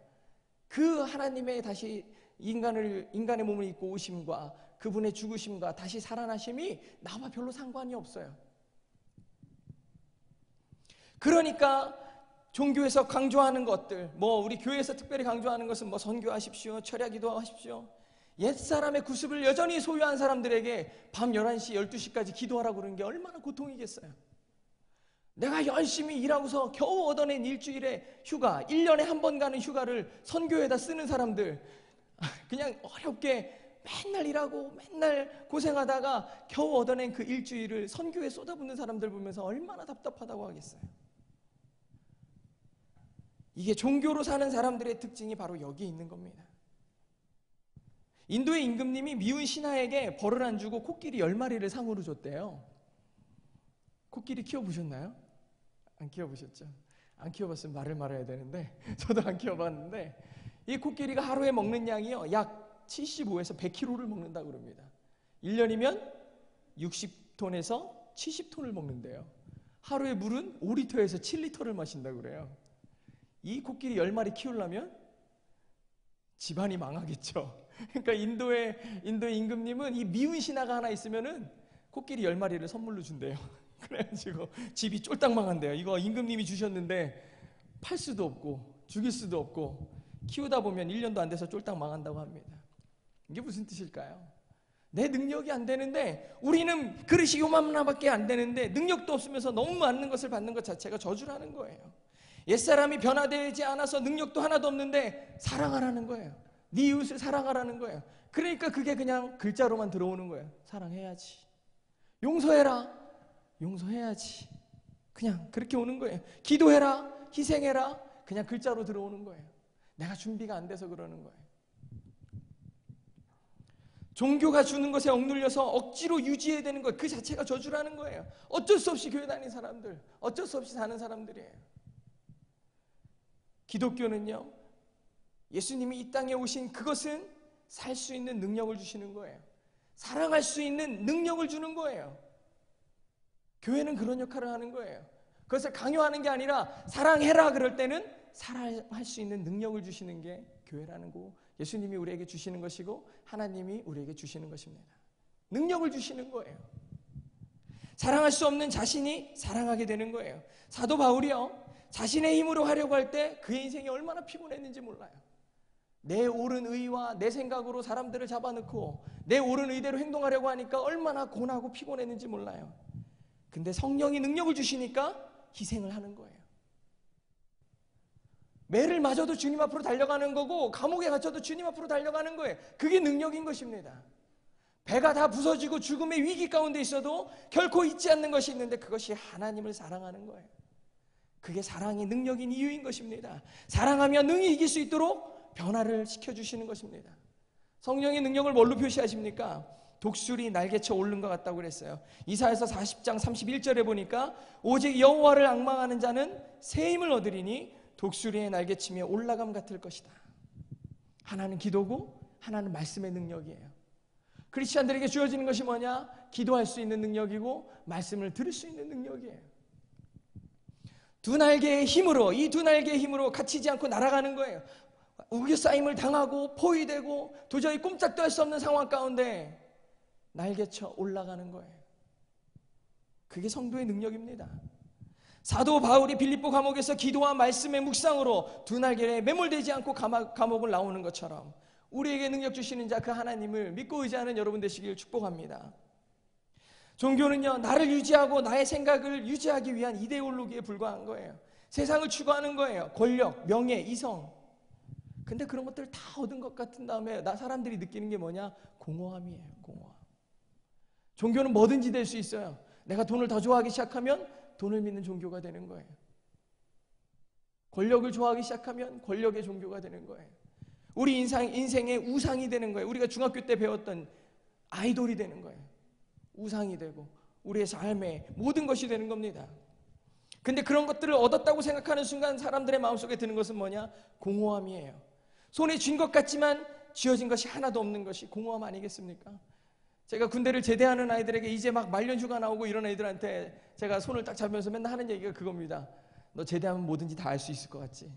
그 하나님의 다시 인간의 몸을 입고 오심과 그분의 죽으심과 다시 살아나심이 나와 별로 상관이 없어요. 그러니까 종교에서 강조하는 것들, 우리 교회에서 특별히 강조하는 것은 선교하십시오, 철야 기도하십시오. 옛사람의 구습을 여전히 소유한 사람들에게 밤 11시, 12시까지 기도하라고 그러는 게 얼마나 고통이겠어요. 내가 열심히 일하고서 겨우 얻어낸 일주일의 휴가, 1년에 한 번 가는 휴가를 선교에다 쓰는 사람들, 그냥 어렵게 맨날 일하고 맨날 고생하다가 겨우 얻어낸 그 일주일을 선교에 쏟아붓는 사람들 보면서 얼마나 답답하다고 하겠어요. 이게 종교로 사는 사람들의 특징이 바로 여기에 있는 겁니다. 인도의 임금님이 미운 신하에게 벌을 안 주고 코끼리 10마리를 상으로 줬대요. 코끼리 키워보셨나요? 안 키워보셨죠? 안 키워봤으면 말을 말아야 되는데 저도 안 키워봤는데 이 코끼리가 하루에 먹는 양이요 약 75에서 100kg를 먹는다고 그럽니다. 1년이면 60톤에서 70톤을 먹는데요. 하루에 물은 5리터에서 7리터를 마신다고 그래요. 이 코끼리 10마리 키우려면 집안이 망하겠죠. 그러니까 인도의 임금님은 이 미운 신하가 하나 있으면은 코끼리 10마리를 선물로 준대요. 그래가지고 집이 쫄딱 망한대요. 이거 임금님이 주셨는데 팔 수도 없고 죽일 수도 없고 키우다 보면 1년도 안 돼서 쫄딱 망한다고 합니다. 이게 무슨 뜻일까요? 내 능력이 안 되는데 우리는 그릇이 요만하밖에 안 되는데 능력도 없으면서 너무 많은 것을 받는 것 자체가 저주라는 거예요. 옛사람이 변화되지 않아서 능력도 하나도 없는데 사랑하라는 거예요. 네 이웃을 사랑하라는 거예요. 그러니까 그게 그냥 글자로만 들어오는 거예요. 사랑해야지. 용서해라. 용서해야지. 그냥 그렇게 오는 거예요. 기도해라. 희생해라. 그냥 글자로 들어오는 거예요. 내가 준비가 안 돼서 그러는 거예요. 종교가 주는 것에 억눌려서 억지로 유지해야 되는 것, 그 자체가 저주라는 거예요. 어쩔 수 없이 교회 다니는 사람들, 어쩔 수 없이 사는 사람들이에요. 기독교는요, 예수님이 이 땅에 오신 그것은 살 수 있는 능력을 주시는 거예요. 사랑할 수 있는 능력을 주는 거예요. 교회는 그런 역할을 하는 거예요. 그것을 강요하는 게 아니라 사랑해라 그럴 때는 사랑할 수 있는 능력을 주시는 게 교회라는 거고 예수님이 우리에게 주시는 것이고 하나님이 우리에게 주시는 것입니다. 능력을 주시는 거예요. 사랑할 수 없는 자신이 사랑하게 되는 거예요. 사도 바울이요, 자신의 힘으로 하려고 할 때 그의 인생이 얼마나 피곤했는지 몰라요. 내 옳은 의와 내 생각으로 사람들을 잡아넣고 내 옳은 의대로 행동하려고 하니까 얼마나 고나고 피곤했는지 몰라요. 근데 성령이 능력을 주시니까 희생을 하는 거예요. 매를 맞아도 주님 앞으로 달려가는 거고, 감옥에 갇혀도 주님 앞으로 달려가는 거예요. 그게 능력인 것입니다. 배가 다 부서지고 죽음의 위기 가운데 있어도 결코 잊지 않는 것이 있는데, 그것이 하나님을 사랑하는 거예요. 그게 사랑의 능력인 이유인 것입니다. 사랑하면 능히 이길 수 있도록 변화를 시켜주시는 것입니다. 성령의 능력을 뭘로 표시하십니까? 독수리 날개쳐 오른 것 같다고 그랬어요. 이사야서 40장 31절에 보니까 오직 여호와를 앙망하는 자는 새 힘을 얻으리니 독수리의 날개치며 올라감 같을 것이다. 하나는 기도고 하나는 말씀의 능력이에요. 크리스찬들에게 주어지는 것이 뭐냐? 기도할 수 있는 능력이고 말씀을 들을 수 있는 능력이에요. 두 날개의 힘으로, 이 두 날개의 힘으로 갇히지 않고 날아가는 거예요. 우겨싸임을 당하고 포위되고 도저히 꼼짝도 할 수 없는 상황 가운데 날개쳐 올라가는 거예요. 그게 성도의 능력입니다. 사도 바울이 빌립보 감옥에서 기도와 말씀의 묵상으로 두 날개에 매몰되지 않고 감옥을 나오는 것처럼 우리에게 능력 주시는 자 그 하나님을 믿고 의지하는 여러분 되시길 축복합니다. 종교는요, 나를 유지하고 나의 생각을 유지하기 위한 이데올로기에 불과한 거예요. 세상을 추구하는 거예요. 권력, 명예, 이성. 근데 그런 것들을 다 얻은 것 같은 다음에 사람들이 느끼는 게 뭐냐? 공허함이에요. 공허함. 종교는 뭐든지 될 수 있어요. 내가 돈을 더 좋아하기 시작하면 돈을 믿는 종교가 되는 거예요. 권력을 좋아하기 시작하면 권력의 종교가 되는 거예요. 우리 인생의 우상이 되는 거예요. 우리가 중학교 때 배웠던 아이돌이 되는 거예요. 우상이 되고 우리의 삶의 모든 것이 되는 겁니다. 근데 그런 것들을 얻었다고 생각하는 순간 사람들의 마음속에 드는 것은 뭐냐? 공허함이에요. 손에 쥔 것 같지만 쥐어진 것이 하나도 없는 것이 공허함 아니겠습니까? 제가 군대를 제대하는 아이들에게 이제 막 말년휴가 나오고 이런 애들한테 제가 손을 딱 잡으면서 맨날 하는 얘기가 그겁니다. 너 제대하면 뭐든지 다 할 수 있을 것 같지?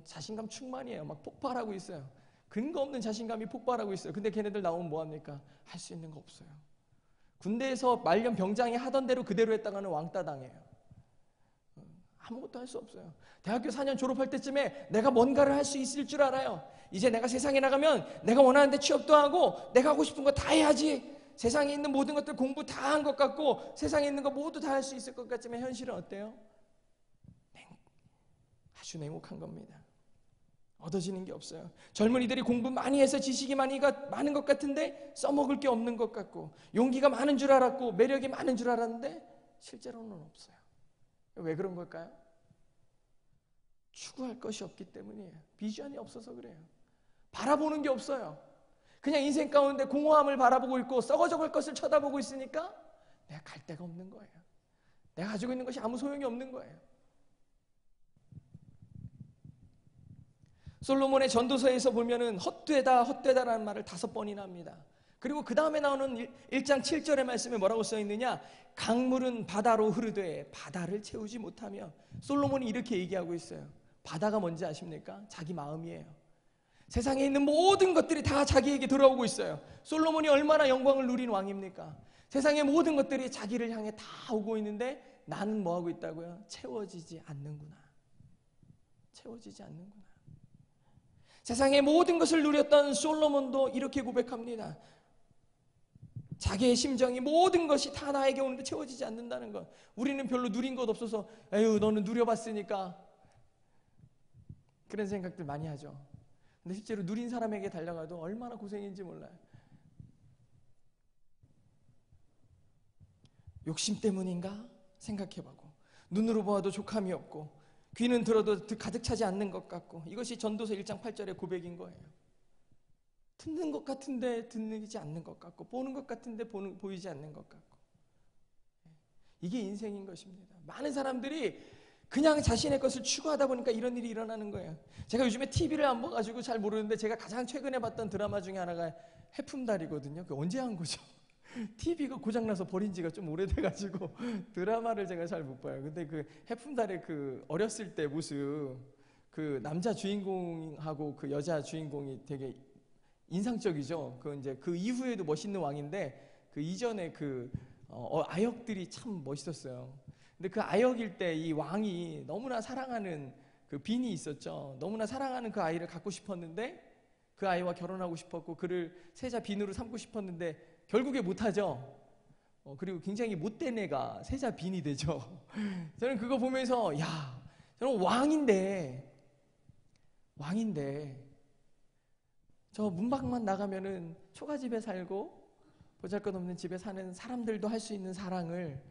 자신감 충만이에요. 막 폭발하고 있어요. 근거 없는 자신감이 폭발하고 있어요. 근데 걔네들 나오면 뭐합니까? 할 수 있는 거 없어요. 군대에서 말년 병장이 하던 대로 그대로 했다가는 왕따 당해요. 아무것도 할 수 없어요. 대학교 4년 졸업할 때쯤에 내가 뭔가를 할 수 있을 줄 알아요. 이제 내가 세상에 나가면 내가 원하는 데 취업도 하고 내가 하고 싶은 거 다 해야지. 세상에 있는 모든 것들 공부 다 한 것 같고 세상에 있는 거 모두 다 할 수 있을 것 같지만 현실은 어때요? 아주 냉혹한 겁니다. 얻어지는 게 없어요. 젊은이들이 공부 많이 해서 지식이 많은 것 같은데 써먹을 게 없는 것 같고 용기가 많은 줄 알았고 매력이 많은 줄 알았는데 실제로는 없어요. 왜 그런 걸까요? 추구할 것이 없기 때문이에요. 비전이 없어서 그래요. 바라보는 게 없어요. 그냥 인생 가운데 공허함을 바라보고 있고 썩어져갈 것을 쳐다보고 있으니까 내가 갈 데가 없는 거예요. 내가 가지고 있는 것이 아무 소용이 없는 거예요. 솔로몬의 전도서에서 보면은 헛되다라는 말을 5번이나 합니다. 그리고 그 다음에 나오는 1장 7절의 말씀에 뭐라고 써 있느냐? 강물은 바다로 흐르되 바다를 채우지 못하며. 솔로몬이 이렇게 얘기하고 있어요. 바다가 뭔지 아십니까? 자기 마음이에요. 세상에 있는 모든 것들이 다 자기에게 돌아오고 있어요. 솔로몬이 얼마나 영광을 누린 왕입니까? 세상의 모든 것들이 자기를 향해 다 오고 있는데 나는 뭐하고 있다고요? 채워지지 않는구나. 채워지지 않는구나. 세상의 모든 것을 누렸던 솔로몬도 이렇게 고백합니다. 자기의 심정이 모든 것이 다 나에게 오는데 채워지지 않는다는 것. 우리는 별로 누린 것 없어서 에휴 너는 누려봤으니까 그런 생각들 많이 하죠. 근데 실제로 누린 사람에게 달려가도 얼마나 고생인지 몰라요. 욕심 때문인가 생각해보고 눈으로 보아도 족함이 없고 귀는 들어도 가득 차지 않는 것 같고 이것이 전도서 1장 8절의 고백인 거예요. 듣는 것 같은데 듣지 않는 것 같고 보는 것 같은데 보이지 않는 것 같고 이게 인생인 것입니다. 많은 사람들이 그냥 자신의 것을 추구하다 보니까 이런 일이 일어나는 거예요. 제가 요즘에 TV를 안 봐가지고 잘 모르는데 제가 가장 최근에 봤던 드라마 중에 하나가 해품달이거든요. 그 언제 한 거죠? TV가 고장나서 버린 지가 좀 오래돼가지고 드라마를 제가 잘 못 봐요. 근데 그 해품달의 그 어렸을 때 모습, 그 남자 주인공하고 그 여자 주인공이 되게 인상적이죠. 그 이제 그 이후에도 멋있는 왕인데 그 이전에 그 아역들이 참 멋있었어요. 근데 그 아역일 때 이 왕이 너무나 사랑하는 그 빈이 있었죠. 너무나 사랑하는 그 아이를 갖고 싶었는데 그 아이와 결혼하고 싶었고 그를 세자 빈으로 삼고 싶었는데 결국에 못하죠. 그리고 굉장히 못된 애가 세자 빈이 되죠. 저는 그거 보면서 야, 저는 왕인데 저 문밖만 나가면은 초가집에 살고 보잘것없는 집에 사는 사람들도 할 수 있는 사랑을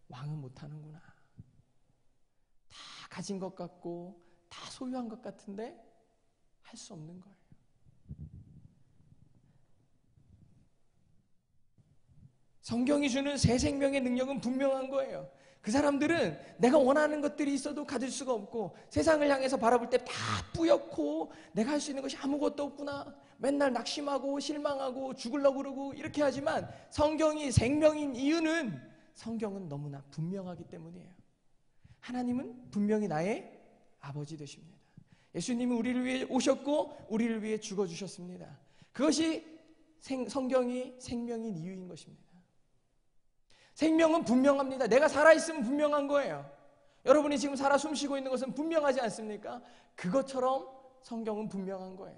왕은 못하는구나. 다 가진 것 같고 다 소유한 것 같은데 할 수 없는 거예요. 성경이 주는 새 생명의 능력은 분명한 거예요. 그 사람들은 내가 원하는 것들이 있어도 가질 수가 없고 세상을 향해서 바라볼 때 다 뿌옇고 내가 할 수 있는 것이 아무것도 없구나. 맨날 낙심하고 실망하고 죽으려고 그러고 이렇게 하지만 성경이 생명인 이유는 성경은 너무나 분명하기 때문이에요. 하나님은 분명히 나의 아버지 되십니다. 예수님은 우리를 위해 오셨고 우리를 위해 죽어주셨습니다. 그것이 성경이 생명인 이유인 것입니다. 생명은 분명합니다. 내가 살아있으면 분명한 거예요. 여러분이 지금 살아 숨쉬고 있는 것은 분명하지 않습니까? 그것처럼 성경은 분명한 거예요.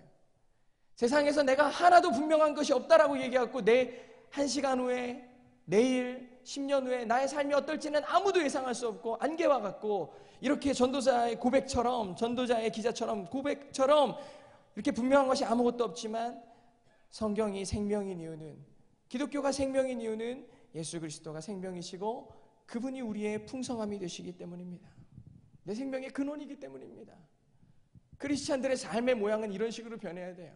세상에서 내가 하나도 분명한 것이 없다라고 얘기하고 내 1시간 후에, 내일, 10년 후에 나의 삶이 어떨지는 아무도 예상할 수 없고 안개와 같고 이렇게 전도자의 고백처럼, 전도자의 기자처럼 고백처럼 이렇게 분명한 것이 아무것도 없지만 성경이 생명인 이유는, 기독교가 생명인 이유는 예수 그리스도가 생명이시고 그분이 우리의 풍성함이 되시기 때문입니다. 내 생명의 근원이기 때문입니다. 크리스찬들의 삶의 모양은 이런 식으로 변해야 돼요.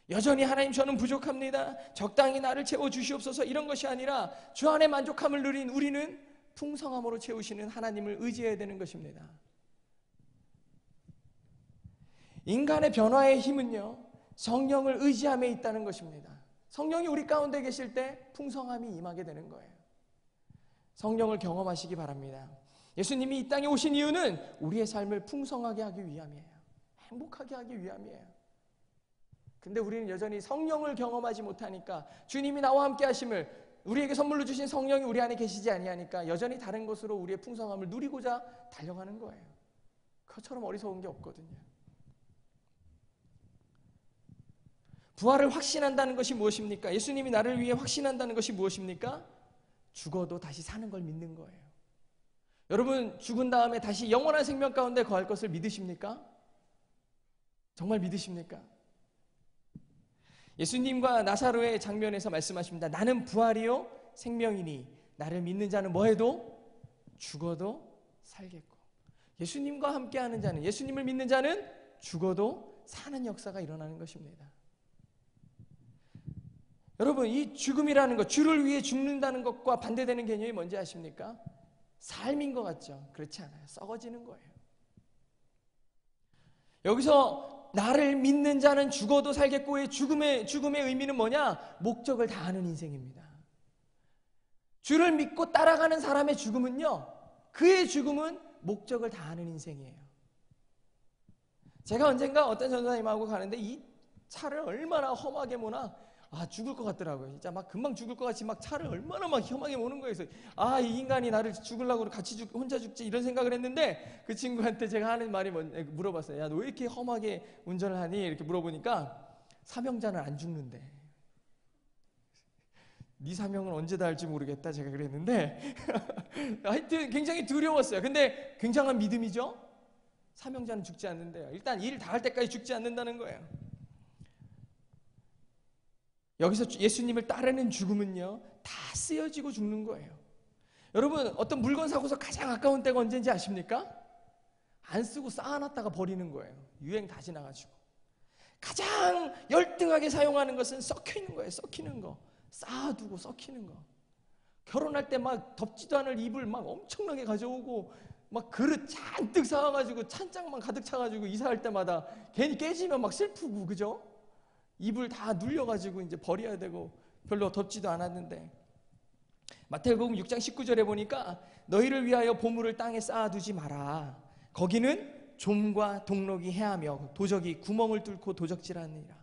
여전히 하나님 저는 부족합니다. 적당히 나를 채워주시옵소서 이런 것이 아니라 주 안에 만족함을 누린 우리는 풍성함으로 채우시는 하나님을 의지해야 되는 것입니다. 인간의 변화의 힘은요, 성령을 의지함에 있다는 것입니다. 성령이 우리 가운데 계실 때 풍성함이 임하게 되는 거예요. 성령을 경험하시기 바랍니다. 예수님이 이 땅에 오신 이유는 우리의 삶을 풍성하게 하기 위함이에요. 행복하게 하기 위함이에요. 근데 우리는 여전히 성령을 경험하지 못하니까, 주님이 나와 함께 하심을, 우리에게 선물로 주신 성령이 우리 안에 계시지 아니하니까 여전히 다른 것으로 우리의 풍성함을 누리고자 달려가는 거예요. 그것처럼 어리석은 게 없거든요. 부활을 확신한다는 것이 무엇입니까? 예수님이 나를 위해 확신한다는 것이 무엇입니까? 죽어도 다시 사는 걸 믿는 거예요. 여러분, 죽은 다음에 다시 영원한 생명 가운데 거할 것을 믿으십니까? 정말 믿으십니까? 예수님과 나사로의 장면에서 말씀하십니다. 나는 부활이요 생명이니 나를 믿는 자는 뭐해도 죽어도 살겠고, 예수님과 함께하는 자는, 예수님을 믿는 자는 죽어도 사는 역사가 일어나는 것입니다. 여러분, 이 죽음이라는 것, 주를 위해 죽는다는 것과 반대되는 개념이 뭔지 아십니까? 삶인 것 같죠? 그렇지 않아요. 썩어지는 거예요. 여기서 나를 믿는 자는 죽어도 살겠고의 죽음의 의미는 뭐냐? 목적을 다하는 인생입니다. 주를 믿고 따라가는 사람의 죽음은요, 그의 죽음은 목적을 다하는 인생이에요. 제가 언젠가 어떤 전도사님하고 가는데 이 차를 얼마나 험하게 모나, 죽을 것 같더라고요. 진짜 막 금방 죽을 것 같이 막 차를 얼마나 막 험하게 모는 거예요. 그래서 이 인간이 나를 죽으려고 같이 혼자 죽지 이런 생각을 했는데, 그 친구한테 제가 하는 말이 물어봤어요. 야, 너 왜 이렇게 험하게 운전을 하니? 이렇게 물어보니까 사명자는 안 죽는데. 네 사명은 언제 닿을지 모르겠다 제가 그랬는데 하여튼 굉장히 두려웠어요. 근데 굉장한 믿음이죠. 사명자는 죽지 않는데요. 일단 일 다 할 때까지 죽지 않는다는 거예요. 여기서 예수님을 따르는 죽음은요, 다 쓰여지고 죽는 거예요. 여러분, 어떤 물건 사고서 가장 아까운 때가 언제인지 아십니까? 안 쓰고 쌓아놨다가 버리는 거예요. 유행 다 지나가지고. 가장 열등하게 사용하는 것은 썩히는 거예요. 썩히는 거. 쌓아두고 썩히는 거. 결혼할 때 막 덥지도 않을 이불 막 엄청나게 가져오고, 막 그릇 잔뜩 사와가지고 찬장만 가득 차가지고 이사할 때마다 괜히 깨지면 막 슬프고, 그죠? 이불 다 눌려가지고 이제 버려야 되고, 별로 덥지도 않았는데. 마태복음 6장 19절에 보니까 너희를 위하여 보물을 땅에 쌓아두지 마라. 거기는 좀과 동록이 해하며 도적이 구멍을 뚫고 도적질하느니라.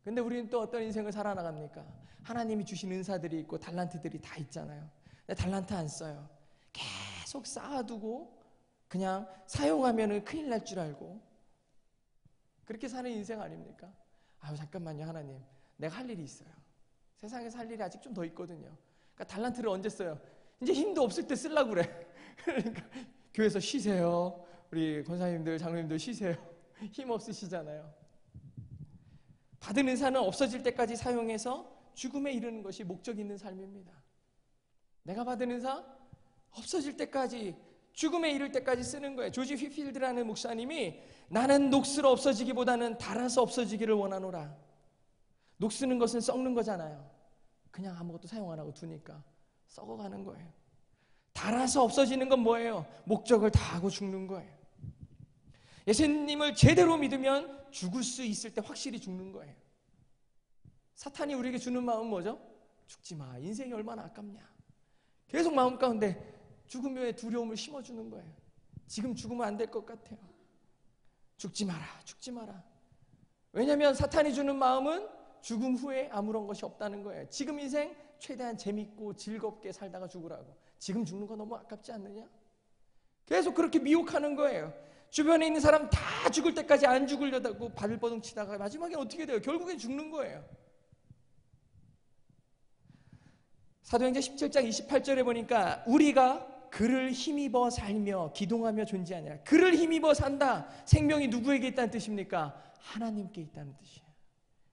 근데 우리는 또 어떤 인생을 살아나갑니까? 하나님이 주신 은사들이 있고 달란트들이 다 있잖아요. 근데 달란트 안 써요. 계속 쌓아두고 그냥 사용하면 큰일 날 줄 알고 그렇게 사는 인생 아닙니까? 잠깐만요, 하나님. 내가 할 일이 있어요. 세상에서 할 일이 아직 좀 더 있거든요. 그러니까 달란트를 언제 써요? 이제 힘도 없을 때 쓰려고 그래. 그러니까 교회에서 쉬세요. 우리 권사님들, 장로님들 쉬세요. 힘 없으시잖아요. 받은 은사는 없어질 때까지 사용해서 죽음에 이르는 것이 목적 있는 삶입니다. 내가 받은 은사 없어질 때까지, 죽음에 이를 때까지 쓰는 거예요. 조지 휘필드라는 목사님이 나는 녹슬어 없어지기보다는 닳아서 없어지기를 원하노라. 녹쓰는 것은 썩는 거잖아요. 그냥 아무것도 사용 안 하고 두니까 썩어가는 거예요. 닳아서 없어지는 건 뭐예요? 목적을 다하고 죽는 거예요. 예수님을 제대로 믿으면 죽을 수 있을 때 확실히 죽는 거예요. 사탄이 우리에게 주는 마음은 뭐죠? 죽지 마. 인생이 얼마나 아깝냐. 계속 마음 가운데 죽음의 두려움을 심어주는 거예요. 지금 죽으면 안 될 것 같아요. 죽지 마라. 죽지 마라. 왜냐하면 사탄이 주는 마음은 죽음 후에 아무런 것이 없다는 거예요. 지금 인생 최대한 재밌고 즐겁게 살다가 죽으라고. 지금 죽는 거 너무 아깝지 않느냐? 계속 그렇게 미혹하는 거예요. 주변에 있는 사람 다 죽을 때까지 안 죽으려다고 발버둥 치다가 마지막에 어떻게 돼요? 결국엔 죽는 거예요. 사도행전 17장 28절에 보니까 우리가 그를 힘입어 살며 기동하며 존재하냐. 그를 힘입어 산다. 생명이 누구에게 있다는 뜻입니까? 하나님께 있다는 뜻이에요.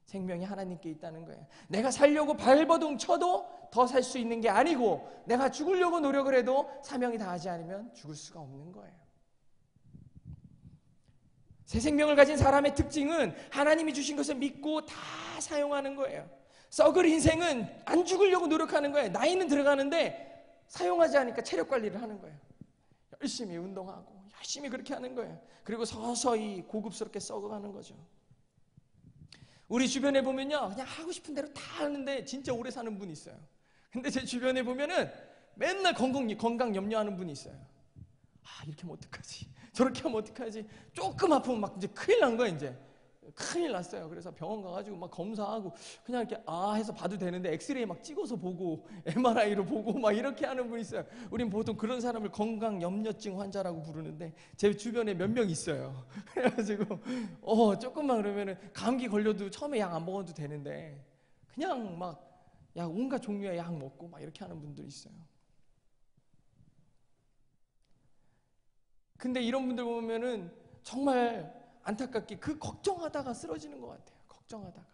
생명이 하나님께 있다는 거예요. 내가 살려고 발버둥 쳐도 더 살 수 있는 게 아니고, 내가 죽으려고 노력을 해도 사명이 다하지 않으면 죽을 수가 없는 거예요. 새 생명을 가진 사람의 특징은 하나님이 주신 것을 믿고 다 사용하는 거예요. 썩을 인생은 안 죽으려고 노력하는 거예요. 나이는 들어가는데 사용하지 않으니까 체력 관리를 하는 거예요. 열심히 운동하고 열심히 그렇게 하는 거예요. 그리고 서서히 고급스럽게 썩어가는 거죠. 우리 주변에 보면요, 그냥 하고 싶은 대로 다 하는데 진짜 오래 사는 분이 있어요. 근데 제 주변에 보면은 맨날 건강 염려하는 분이 있어요. 아, 이렇게 하면 어떡하지? 저렇게 하면 어떡하지? 조금 아프면 막 이제 큰일 난 거야, 이제. 큰일 났어요. 그래서 병원 가가지고 막 검사하고 그냥 이렇게 해서 봐도 되는데 엑스레이 막 찍어서 보고 MRI로 보고 막 이렇게 하는 분이 있어요. 우린 보통 그런 사람을 건강염려증 환자라고 부르는데 제 주변에 몇 명 있어요. 그래가지고 조금만 그러면은 감기 걸려도 처음에 약 안 먹어도 되는데 그냥 막 온갖 종류의 약 먹고 막 이렇게 하는 분들이 있어요. 근데 이런 분들 보면은 정말 안타깝게 그 걱정하다가 쓰러지는 것 같아요. 걱정하다가.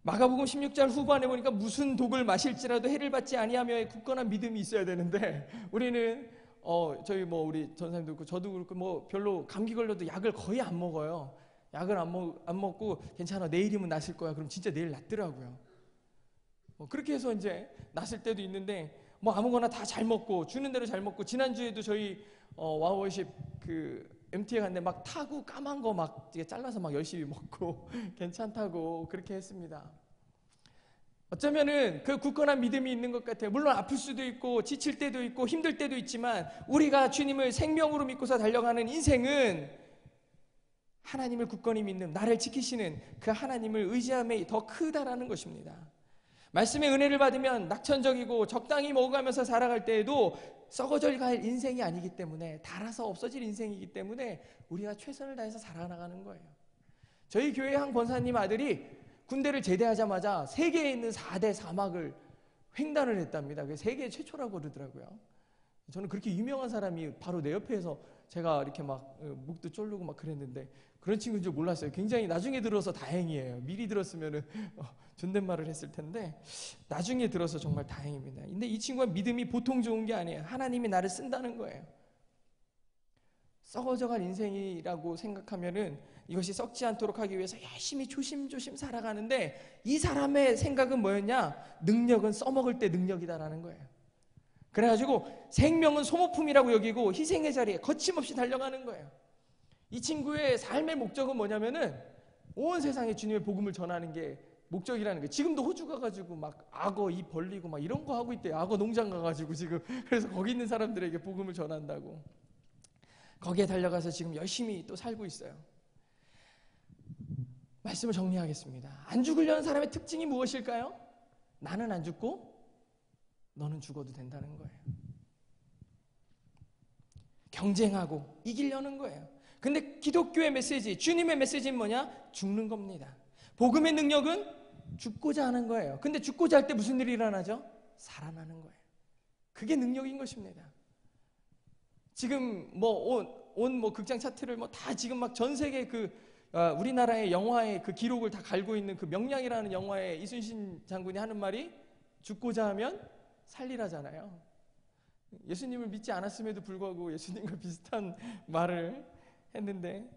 마가복음 16장 후반에 보니까 무슨 독을 마실지라도 해를 받지 아니하며의 굳건한 믿음이 있어야 되는데 우리는 저희 우리 전사님도 그렇고 저도 그렇고 별로 감기 걸려도 약을 거의 안 먹어요. 약을 안 먹고 괜찮아, 내일이면 낫을 거야. 그럼 진짜 내일 낫더라고요. 그렇게 해서 이제 낫을 때도 있는데 아무거나 다 잘 먹고 주는 대로 잘 먹고, 지난주에도 저희 와우워십 MT에 갔는데 막 타고 까만 거 막 잘라서 막 열심히 먹고 괜찮다고 그렇게 했습니다. 어쩌면은 그 굳건한 믿음이 있는 것 같아요. 물론 아플 수도 있고 지칠 때도 있고 힘들 때도 있지만 우리가 주님을 생명으로 믿고서 달려가는 인생은 하나님을 굳건히 믿는, 나를 지키시는 그 하나님을 의지함에 더 크다라는 것입니다. 말씀의 은혜를 받으면 낙천적이고 적당히 먹어가면서 살아갈 때에도 썩어져 갈 인생이 아니기 때문에, 닳아서 없어질 인생이기 때문에 우리가 최선을 다해서 살아나가는 거예요. 저희 교회 한 권사님 아들이 군대를 제대하자마자 세계에 있는 4대 사막을 횡단을 했답니다. 그게 세계 최초라고 그러더라고요. 저는 그렇게 유명한 사람이 바로 내 옆에서 제가 이렇게 막 목도 졸르고 막 그랬는데 그런 친구인 줄 몰랐어요. 굉장히 나중에 들어서 다행이에요. 미리 들었으면은 존댓말을 했을 텐데 나중에 들어서 정말 다행입니다. 근데 이 친구가 믿음이 보통 좋은 게 아니에요. 하나님이 나를 쓴다는 거예요. 썩어져갈 인생이라고 생각하면은 이것이 썩지 않도록 하기 위해서 열심히 조심조심 살아가는데, 이 사람의 생각은 뭐였냐? 능력은 써먹을 때 능력이다라는 거예요. 그래가지고 생명은 소모품이라고 여기고 희생의 자리에 거침없이 달려가는 거예요. 이 친구의 삶의 목적은 뭐냐면은 온 세상에 주님의 복음을 전하는 게 목적이라는 거예요. 지금도 호주 가가지고 막 악어 입 벌리고 막 이런 거 하고 있대요. 악어 농장 가가지고 지금. 그래서 거기 있는 사람들에게 복음을 전한다고. 거기에 달려가서 지금 열심히 또 살고 있어요. 말씀을 정리하겠습니다. 안 죽으려는 사람의 특징이 무엇일까요? 나는 안 죽고 너는 죽어도 된다는 거예요. 경쟁하고 이기려는 거예요. 근데 기독교의 메시지, 주님의 메시지는 뭐냐? 죽는 겁니다. 복음의 능력은 죽고자 하는 거예요. 근데 죽고자 할 때 무슨 일이 일어나죠? 살아나는 거예요. 그게 능력인 것입니다. 지금 온 극장 차트를 다 지금 막 전 세계 우리나라의 영화의 그 기록을 다 갈고 있는 그 명량이라는 영화에 이순신 장군이 하는 말이 죽고자 하면 살리라잖아요. 예수님을 믿지 않았음에도 불구하고 예수님과 비슷한 말을 했는데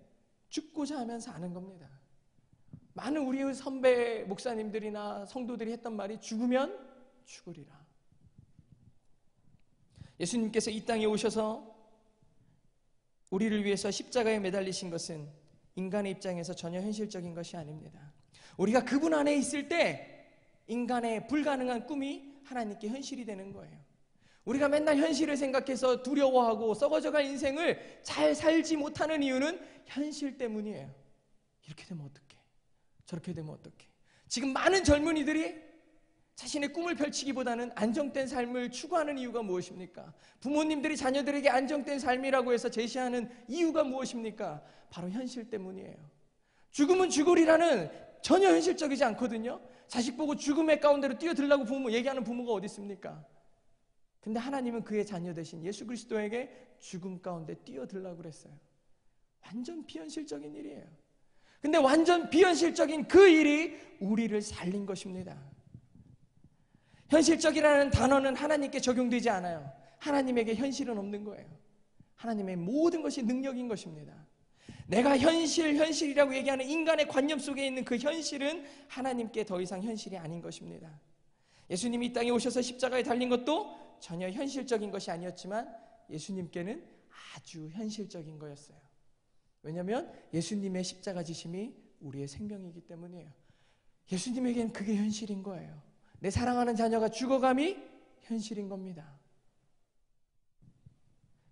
죽고자 하면 사는 겁니다. 많은 우리의 선배 목사님들이나 성도들이 했던 말이 죽으면 죽으리라. 예수님께서 이 땅에 오셔서 우리를 위해서 십자가에 매달리신 것은 인간의 입장에서 전혀 현실적인 것이 아닙니다. 우리가 그분 안에 있을 때 인간의 불가능한 꿈이 하나님께 현실이 되는 거예요. 우리가 맨날 현실을 생각해서 두려워하고 썩어져갈 인생을 잘 살지 못하는 이유는 현실 때문이에요. 이렇게 되면 어떡해? 저렇게 되면 어떡해? 지금 많은 젊은이들이 자신의 꿈을 펼치기보다는 안정된 삶을 추구하는 이유가 무엇입니까? 부모님들이 자녀들에게 안정된 삶이라고 해서 제시하는 이유가 무엇입니까? 바로 현실 때문이에요. 죽음은 죽으리라는 전혀 현실적이지 않거든요. 자식 보고 죽음의 가운데로 뛰어들라고 얘기하는 부모가 어디 있습니까? 근데 하나님은 그의 자녀 되신 예수 그리스도에게 죽음 가운데 뛰어들라고 그랬어요. 완전 비현실적인 일이에요. 근데 완전 비현실적인 그 일이 우리를 살린 것입니다. 현실적이라는 단어는 하나님께 적용되지 않아요. 하나님에게 현실은 없는 거예요. 하나님의 모든 것이 능력인 것입니다. 내가 현실이라고 얘기하는 인간의 관념 속에 있는 그 현실은 하나님께 더 이상 현실이 아닌 것입니다. 예수님이 이 땅에 오셔서 십자가에 달린 것도 전혀 현실적인 것이 아니었지만 예수님께는 아주 현실적인 거였어요. 왜냐하면 예수님의 십자가 지심이 우리의 생명이기 때문이에요. 예수님에겐 그게 현실인 거예요. 내 사랑하는 자녀가 죽어감이 현실인 겁니다.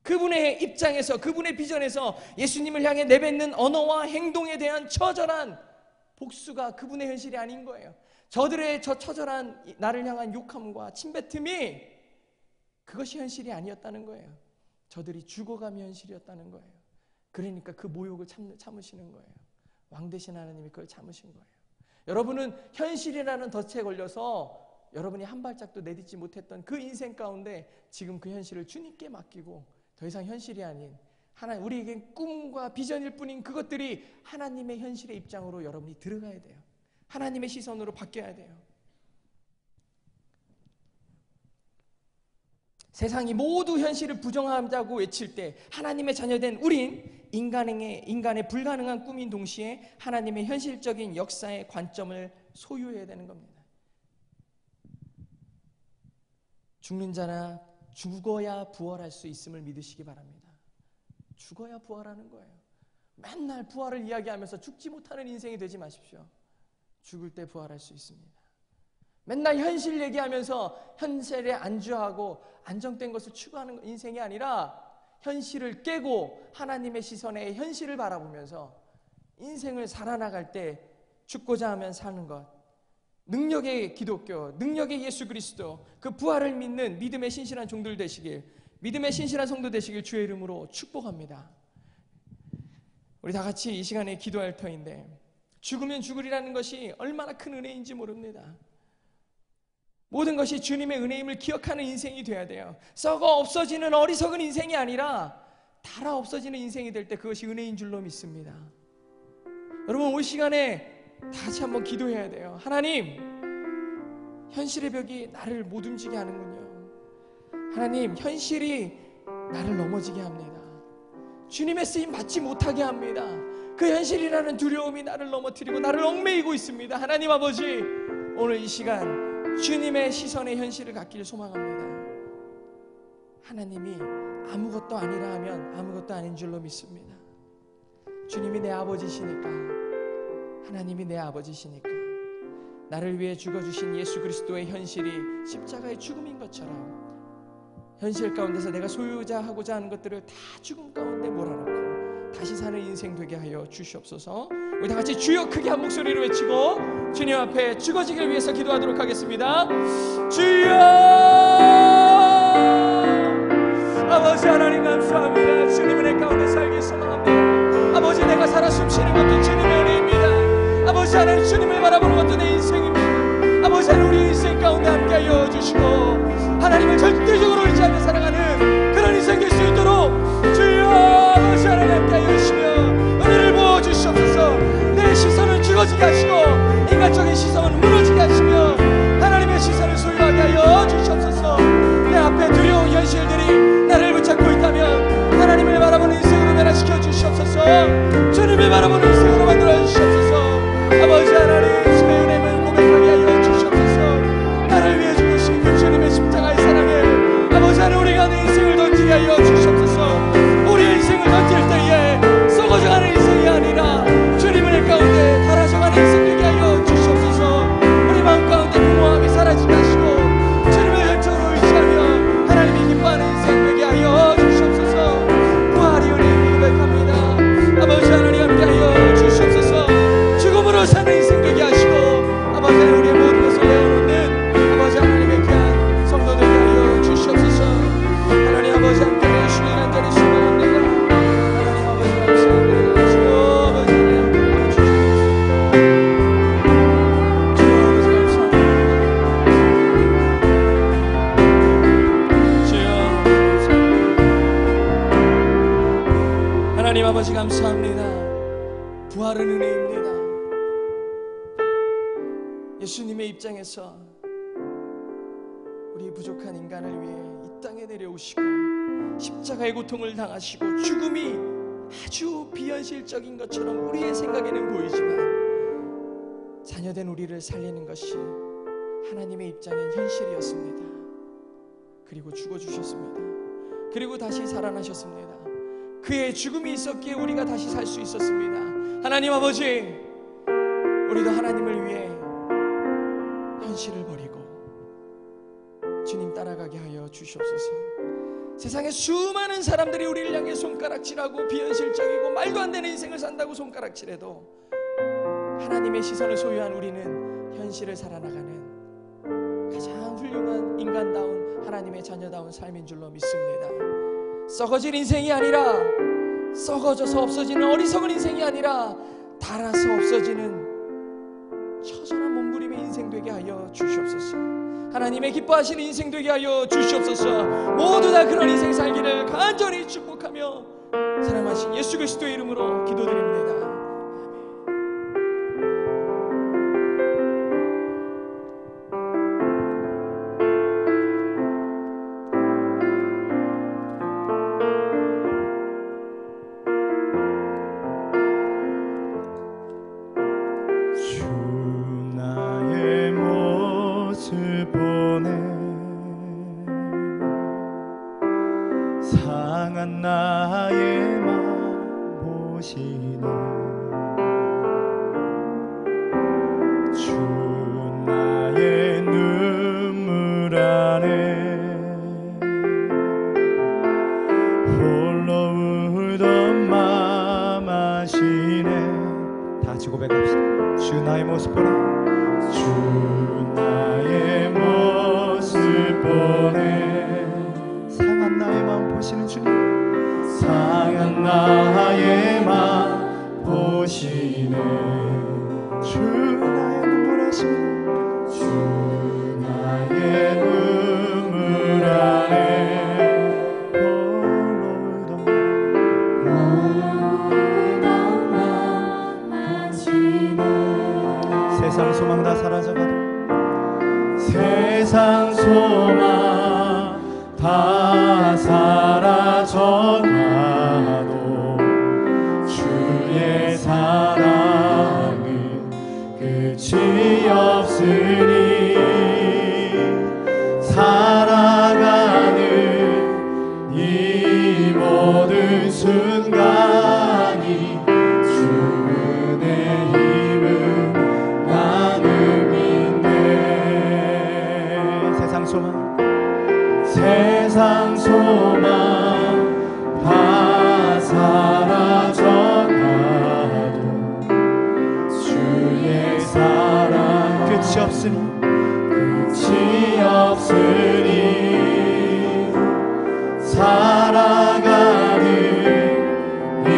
그분의 입장에서, 그분의 비전에서 예수님을 향해 내뱉는 언어와 행동에 대한 처절한 복수가 그분의 현실이 아닌 거예요. 저들의 저 처절한 나를 향한 욕함과 침뱉음이 그것이 현실이 아니었다는 거예요. 저들이 죽어감이 현실이었다는 거예요. 그러니까 그 모욕을 참으시는 거예요. 왕 되신 하나님이 그걸 참으신 거예요. 여러분은 현실이라는 덫에 걸려서 여러분이 한 발짝도 내딛지 못했던 그 인생 가운데 지금 그 현실을 주님께 맡기고 더 이상 현실이 아닌 우리에겐 꿈과 비전일 뿐인 그것들이 하나님의 현실의 입장으로 여러분이 들어가야 돼요. 하나님의 시선으로 바뀌어야 돼요. 세상이 모두 현실을 부정하자고 외칠 때 하나님의 자녀된 우린 인간의 불가능한 꿈인 동시에 하나님의 현실적인 역사의 관점을 소유해야 되는 겁니다. 죽는 자나 죽어야 부활할 수 있음을 믿으시기 바랍니다. 죽어야 부활하는 거예요. 맨날 부활을 이야기하면서 죽지 못하는 인생이 되지 마십시오. 죽을 때 부활할 수 있습니다. 맨날 현실 얘기하면서 현실에 안주하고 안정된 것을 추구하는 인생이 아니라 현실을 깨고 하나님의 시선에 현실을 바라보면서 인생을 살아나갈 때 죽고자 하면 사는 것, 능력의 기독교, 능력의 예수 그리스도, 그 부활을 믿는 믿음의 신실한 종들 되시길, 믿음의 신실한 성도 되시길 주의 이름으로 축복합니다. 우리 다 같이 이 시간에 기도할 터인데 죽으면 죽으리라는 것이 얼마나 큰 은혜인지 모릅니다. 모든 것이 주님의 은혜임을 기억하는 인생이 돼야 돼요. 썩어 없어지는 어리석은 인생이 아니라 달아 없어지는 인생이 될 때 그것이 은혜인 줄로 믿습니다. 여러분 올 시간에 다시 한번 기도해야 돼요. 하나님, 현실의 벽이 나를 못 움직이게 하는군요. 하나님, 현실이 나를 넘어지게 합니다. 주님의 쓰임 받지 못하게 합니다. 그 현실이라는 두려움이 나를 넘어뜨리고 나를 얽매이고 있습니다. 하나님 아버지, 오늘 이 시간 주님의 시선의 현실을 갖기를 소망합니다. 하나님이 아무것도 아니라 하면 아무것도 아닌 줄로 믿습니다. 주님이 내 아버지시니까, 하나님이 내 아버지시니까 나를 위해 죽어주신 예수 그리스도의 현실이 십자가의 죽음인 것처럼 현실 가운데서 내가 소유하고자 하는 것들을 다 죽음 가운데 몰아넣고 다시 사는 인생 되게 하여 주시옵소서. 우리 다 같이 주여 크게 한 목소리로 외치고 주님 앞에 죽어지길 위해서 기도하도록 하겠습니다. 주여! 아버지 하나님 감사합니다. 주님의 내 가운데 살기 소망합니다. 아버지, 내가 살아 숨쉬는 것도 주님의 은혜입니다. 아버지 하나님, 주님을 바라보는 것도 내 인생입니다. 하나님을 절대적으로 의지하며 살아가는 그런 인생 될 수 있도록 주여 아버지 하나님 함께하여 주시며 은혜를 부어주시옵소서. 내 시선을 죽어지게 하시고 인간적인 시선은 무너지게 하시며 하나님의 시선을 소유하게 하여 주시옵소서. 내 앞에 두려운 현실들이 나를 붙잡고 있다면 하나님을 바라보는 인생으로 변화시켜 주시옵소서. 주님을 바라보는 인생으로 만들어 주시옵소서. 아버지 하나님 주의 은혜를 고백하게 하여 주시옵소서. 나를 위해 죽으신 그 주님의 십자가의 사랑을 아버지 하나님 우리가 내 인생을 던지게 하여 주시옵소서. 우리의 인생을 던질 때에 썩어져가는 인생이 아니라 주님의 은혜 가운데 달아져가는 인생 되게 하여 주시옵소서. 우리 마음 가운데 공허함이 사라지게 하시고 주님을 전적으로 의지하며 하나님이 기뻐하는 인생 되게 하여 주시옵소서. 부활이 은혜를 고백합니다. 아버지 하나님 함께하여 주시옵소서. 죽음으로 사는 인생 되게 하시고 아버지 하나님 우리의 모든 것을 내어놓는 아버지 하나님의 귀한 성도 되게 하여 주시옵소서. 하나님 아버지 함께하여 주시니 간절히 소망합니다. 하나님 아버지 감사합니다. 주 아버지 하나님 함께하여 주시옵소서. 주 아버지 감사합니다. 주여 하나님 아버지 감사합니다. 부활은 은혜입니다. 예수님의 입장에서 우리 부족한 인간을 위해 이 땅에 내려오시고 십자가의 고통을 당하시고 죽음이 아주 비현실적인 것처럼 우리의 생각에는 보이지만 자녀된 우리를 살리는 것이 하나님의 입장엔 현실이었습니다. 그리고 죽어주셨습니다. 그리고 다시 살아나셨습니다. 그의 죽음이 있었기에 우리가 다시 살 수 있었습니다. 하나님 아버지, 우리도 하나님을 위해 현실을 버리고 주님 따라가게 하여 주시옵소서. 세상에 수많은 사람들이 우리를 향해 손가락질하고 비현실적이고 말도 안 되는 인생을 산다고 손가락질해도 하나님의 시선을 소유한 우리는 현실을 살아나가는 가장 훌륭한 인간다운 하나님의 자녀다운 삶인 줄로 믿습니다. 썩어질 인생이 아니라 썩어져서 없어지는 어리석은 인생이 아니라 닳아서 없어지는 처절한 몸부림의 인생 되게 하여 주시옵소서. 하나님의 기뻐하시는 인생 되게 하여 주시옵소서. 모두 다 그런 인생 살기를 간절히 축복하며 사랑하신 예수 그리스도의 이름으로 기도드립니다. 상한 나의 맘 보시네. 주 나의 눈물 안에 홀로 울던 맘 아시네. 다 같이 고백합시다. 주 나의 모습 보네. 주 나의 모습 보네. 상한 나의 마음 보시는 주님. 상한 나의 마음 보시네. 주 나의 눈물 하시네. 주 나의 눈물 안에 홀로 울던 맘 아시네. 세상 소망 다 사라져가도 세상 소망 다 사라져가도 주의 사랑은 끝이 없으니 살아가는 이 모든 순간이 주 은혜 힘은 나눔인데. 세상 소망 세상 소망 다 사라져가도 주의 사랑 끝이 없으니 끝이 없으니 살아가는 이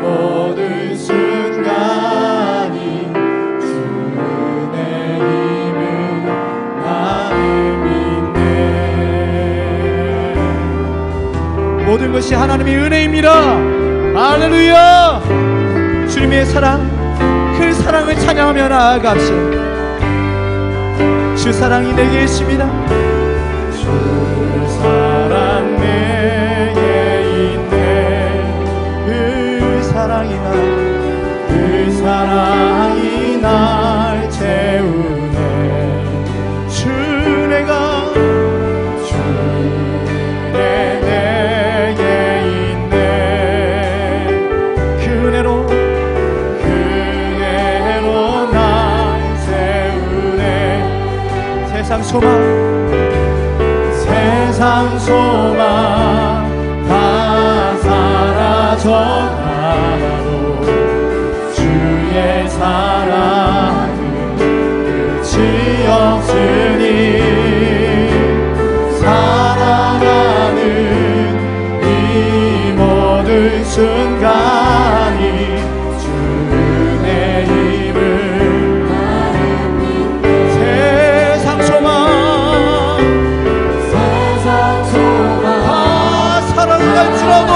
모든 순간이 주 은혜 힘은 나눔인데. 모든 것이 하나님의 은혜입니다. 할렐루야. 주님의 사랑, 그 사랑을 찬양하며 나아갑시다. 주 사랑이 내게 있습니다. 주 사랑 내게 있네. 그 사랑이 날 채우네. 주 내게 있네. 그 은혜로 날 채우네. 세상 소망 다 사라져가도 주의 사랑은 끝이 없으니 살아가는 이 모든 순간이 주 은혜임을 세상 소망 사랑을 할지라도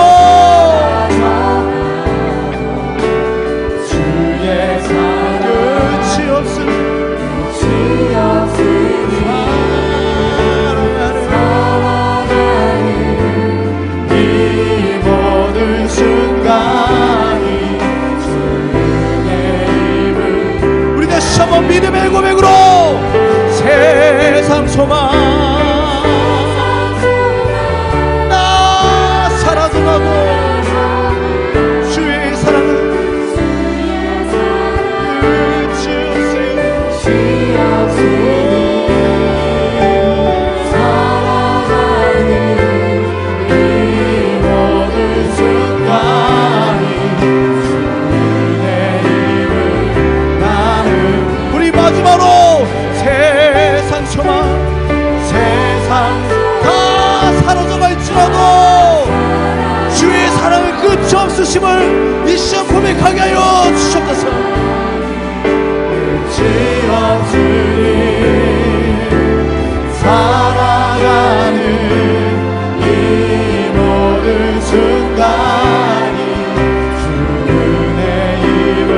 주의 사랑 끝이 없으니 살아가는 이 모든 순간이 주 은혜임을 우리 다시 한번 믿음의 고백으로 세상 소망 사라져가고 주의 사랑은 끝이 없으니 살아가는 이 모든 순간이 주 은혜임을 나는 우리 마지막으로 세상 소망 세상 다 사라져갈지라도 주의 사랑의 끝이 없으심을 이 시간 고백하게 하여 주셨소서. 끝이 없으니 살아가는 이 모든 순간이 주 은혜임을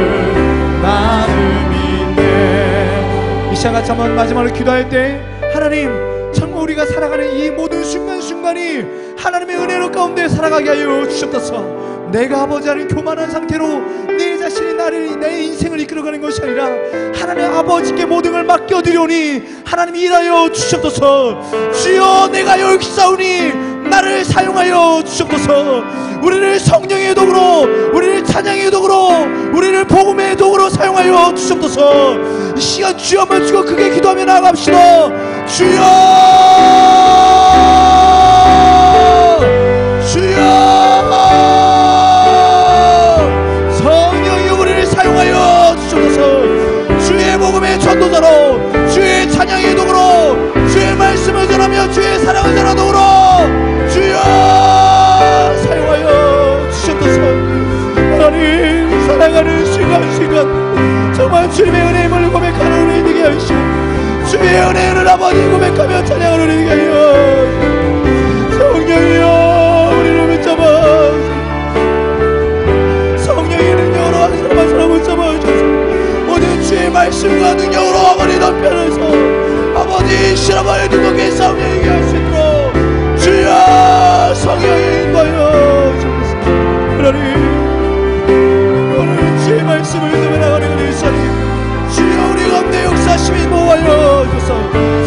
나는 믿네. 이 시간 같이 한번 마지막으로 기도할 때 하나님 정말 우리가 살아가는 이 모든 순간순간이 하나님의 은혜로 가운데 살아가게 하여 주셨소서. 내가 아버지 하나님 교만한 상태로 내 자신이 내 인생을 이끌어가는 것이 아니라 하나님 아버지께 모든 걸 맡겨드리오니 하나님 일하여 주셨소서. 주여 내가 여기 싸우니 나를 사용하여 주셨소서. 우리를 성령의 도구로 우리를 찬양의 도구로 우리를 복음의 도구로 사용하여 주셨소서. 이 시간 주여 한번 주고 크게 기도하며 나아갑시다. 주여 성령이 우리를 사용하여 주셔서 주의 복음의 전도자로 주의 찬양의 도구로 주의 말씀을 전하며 주의 사랑을 전하는 도구로 주여 사용하여 주셨소서. 하나님 살아가는 순간순간 정말 주님의 은혜임을 고백하는 우리 되게 하시오. 주의 은혜를 아버지 고백하며 찬양을 드리게 하여 성령이여 우리를 붙잡아 성령의 능력으로 한 사람 한 사람 붙잡아 주셔서 모든 주의 말씀과 능력으로 아버지 덮여서 아버지 실험하여 두껍게 싸우며 얘기할 수 있도록 주여 성령의 인도하여 주셔서 하나님 오늘 주의 말씀을 듣며 나가는 우리 시간이 주여 우리 가운데 역사심이 모아여 주소서.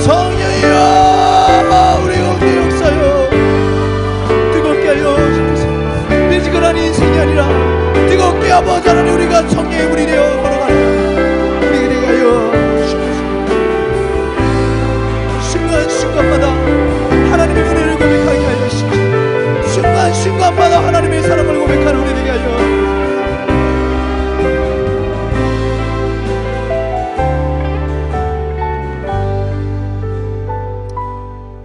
성령이여 우리 가운데 역사여 뜨겁게 하여 주소서. 미지근한 인생이 아니라 뜨겁게 아버지 하나님 우리가 성령의 물이 되어 걸어가는 우리 되게 하여 주소서. 순간순간마다 하나님의 은혜를 고백하게 하여 주시옵소서. 순간순간마다 하나님의 사랑을 고백하는 우리 되게 하여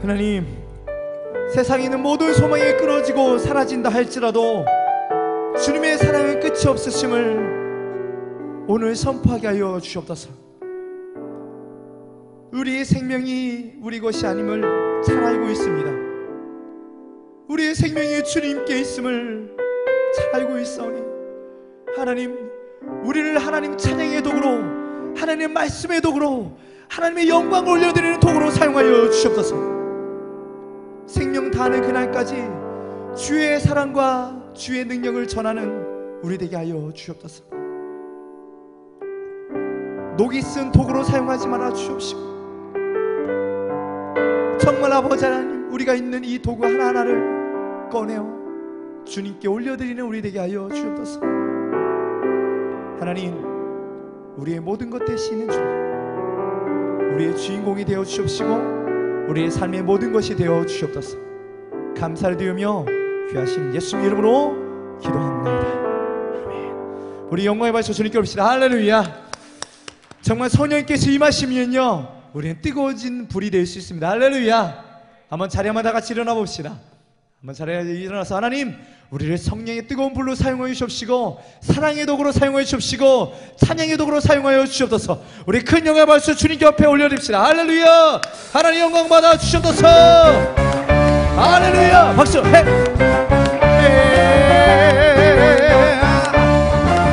하나님 세상에 있는 모든 소망이 끊어지고 사라진다 할지라도 주님의 사랑은 끝이 없으심을 오늘 선포하게 하여 주시옵소서. 우리의 생명이 우리 것이 아님을 잘 알고 있습니다. 우리의 생명이 주님께 있음을 잘 알고 있사오니 하나님, 우리를 하나님 찬양의 도구로, 하나님의 말씀의 도구로, 하나님의 영광을 올려드리는 도구로 사용하여 주시옵소서. 생명 다하는 그날까지 주의 사랑과 주의 능력을 전하는 우리 되게 하여 주옵소서. 녹이 쓴 도구로 사용하지 말아 주옵시고, 정말 아버지 하나님, 우리가 있는 이 도구 하나하나를 꺼내어 주님께 올려드리는 우리 되게 하여 주옵소서. 하나님, 우리의 모든 것 되시는 주님, 우리의 주인공이 되어 주옵시고 우리의 삶의 모든 것이 되어 주옵소서. 감사를 드리며 귀하신 예수님 이름으로 기도합니다. 아멘. 우리 영광의 발소 주님께 올립시다. 할렐루야. 정말 성령님께서 임하시면요, 우리는 뜨거워진 불이 될 수 있습니다. 할렐루야. 한번 자리에 다 같이 일어나 봅시다. 한번 자리에 일어나서 하나님, 우리를 성령의 뜨거운 불로 사용하여 주옵시고, 사랑의 도구로 사용하여 주옵시고, 찬양의 도구로 사용하여 주옵소서. 우리 큰 영광의 발소 주님께 옆에 올려드립시다. 할렐루야. 하나님 영광 받아 주옵소서. 할렐루야. 박수. 해.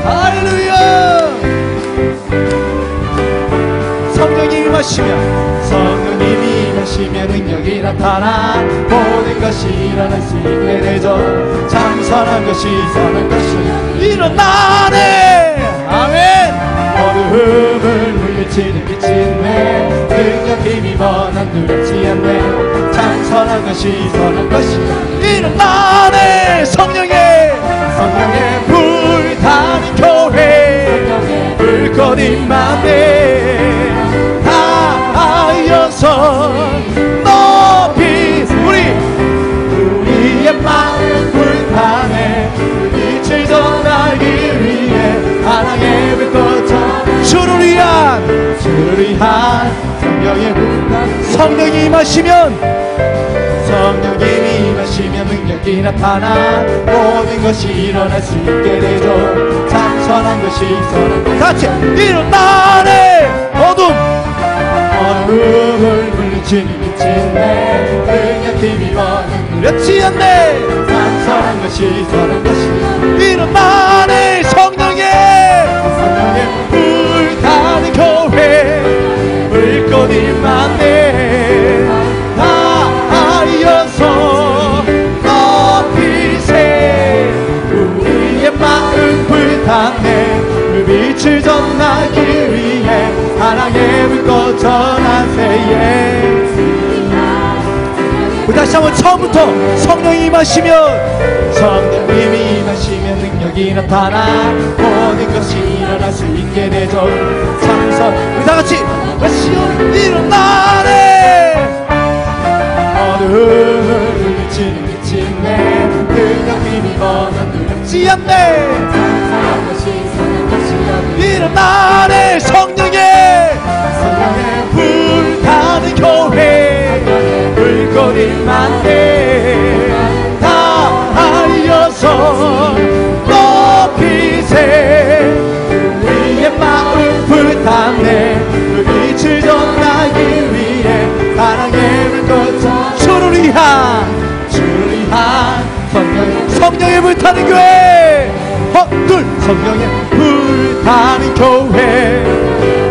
할렐루야. 성령님이 임하시면, 성령님이 임하시면 능력이 나타나 모든 것이 일어날 수 있게 되죠. 참 선한 것이 선한 것이 일어나네. 아멘. 어두움을 물리치는 빛이 있네. 능력 힘이 번한 두렵지 않네. 참 선한 것이 선한 것이 일어나네. 성령의 불타는 교회, 불꽃 임하네. 하여서 높이 우리의 마음 불타네. 빛을 전하기 위해 사랑의 불꽃 주를 위한 성령의 불. 성령이 임하시면, 성령님이 임하시면 능력이 나타나 모든 것이 일어날 수 있게 되죠. 참 선한 것이 선한 것 같이 일어나네. 어둠을 물리치는 빛이 있네. 능력 힘이 번은 두렵지 않네. 참 선한 것이 선한 것이 일어나네. 성령의 불타는 교회, 불꽃 임하네. 하여서 높이세. 우리의 마음 불타네. 그 빛을 전하기 위해 사랑의 불꽃 전하세. 다시 한번 처음부터. 성령이 임하시면, 성령님이 임하시면 능력이 나타나 모든 것이 일어날 수 있게 되죠. 참선 우리 다같이 시온 일어나네. 어둠을 물리치는 빛이 있네. 능력 힘이 번한 두렵지 않네. 일어나네. 성령의 불타는 교회, 불꽃 임하네. 하여서 높이세. 우리의 마음 불타네. 그 빛을 전하기 위해 사랑의 불꽃 주를 위한 성령의 불타는 교회. 둘. 성령의 불타는 교회,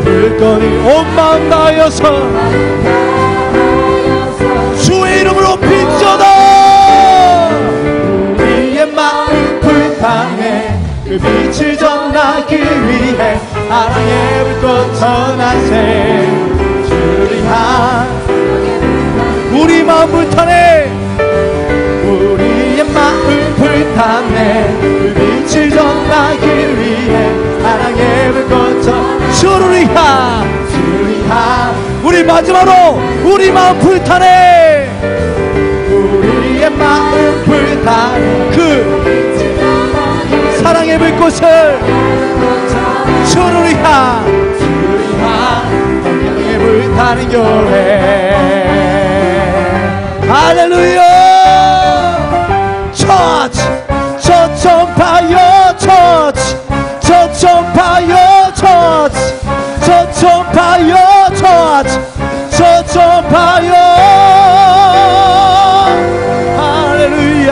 불꽃이 온 마음 다하여서 주의 이름으로 빚져다. 우리의 마음 불타네. 그 빛을 전하기 위해 사랑의 불꽃 전하세. 주를 향 우리 마음 불타네. 우리의 마음 불타네. 그 빛을 전하기 위해 사랑의 불꽃 전 주를 향 우리 마지막으로 우리 마음 불타네. 우리의 마음 불타네. 그 사랑의 불꽃을 주를 향 성령의 불타는 교회. 할렐루야. 처치 저점파여 처치 저점파여 처치 저점파여 처치 저점파여. 할렐루야.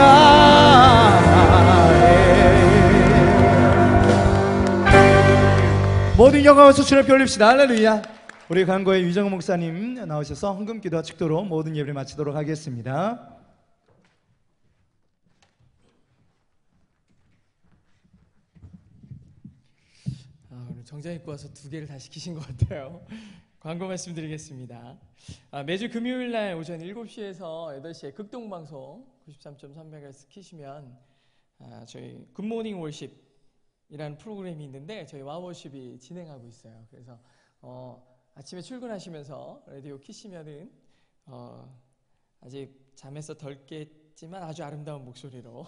박수 주님 께 올립시다. 할렐루야. 우리 강고의 유정은 목사님 나오셔서 헌금 기도와 축도로 모든 예배를 마치도록 하겠습니다. 오늘 정장 입고 와서 두 개를 다 시키신 것 같아요. 광고 말씀드리겠습니다. 매주 금요일 날 오전 7시에서 8시에 극동방송 93.3MHz 키시면 저희 굿모닝 월십이라는 프로그램이 있는데 저희 와워십이 진행하고 있어요. 그래서 아침에 출근하시면서 라디오 키시면은 아직 잠에서 덜 깼지만 아주 아름다운 목소리로